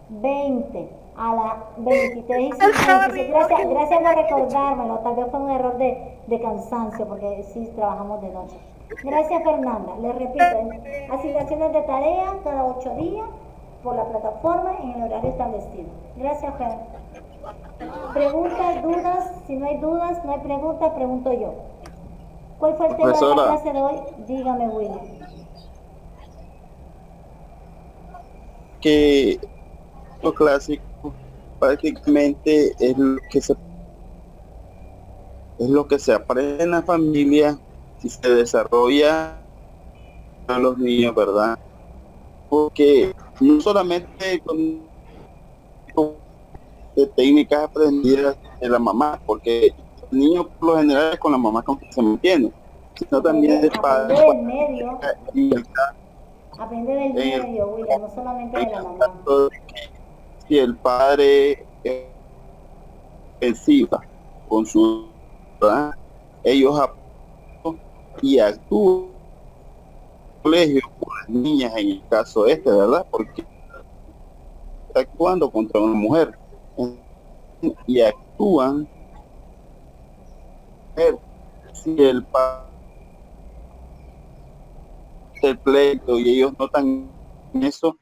[SPEAKER 1] 20 a las 23:55. Gracias por recordármelo. Tal vez fue un error de cansancio porque sí trabajamos de noche. Gracias, Fernanda. Les repito, asignaciones de tarea cada 8 días por la plataforma en el horario establecido. Gracias, Fer. Preguntas, dudas. Si no hay dudas, no hay preguntas, pregunto yo. ¿Cuál fue el tema de la clase de hoy? Dígame, William.
[SPEAKER 7] Que lo clásico prácticamente es lo que se aprende en la familia y se desarrolla a los niños, ¿verdad? Porque no solamente con de técnicas aprendidas de la mamá, porque el niño por lo general es con la mamá con que se mantiene, sino también del
[SPEAKER 1] Aprende
[SPEAKER 7] padre
[SPEAKER 1] del medio,
[SPEAKER 7] y el
[SPEAKER 1] aprende del
[SPEAKER 7] en el-
[SPEAKER 1] medio, William, no solamente de la mamá.
[SPEAKER 7] caso de que si el padre es ofensiva con su, ¿verdad? Ellos apoyan y actúan en el colegio con las niñas en el caso este, ¿verdad? Porque está actuando contra una mujer y actúan si el padre el pleito y ellos notan eso,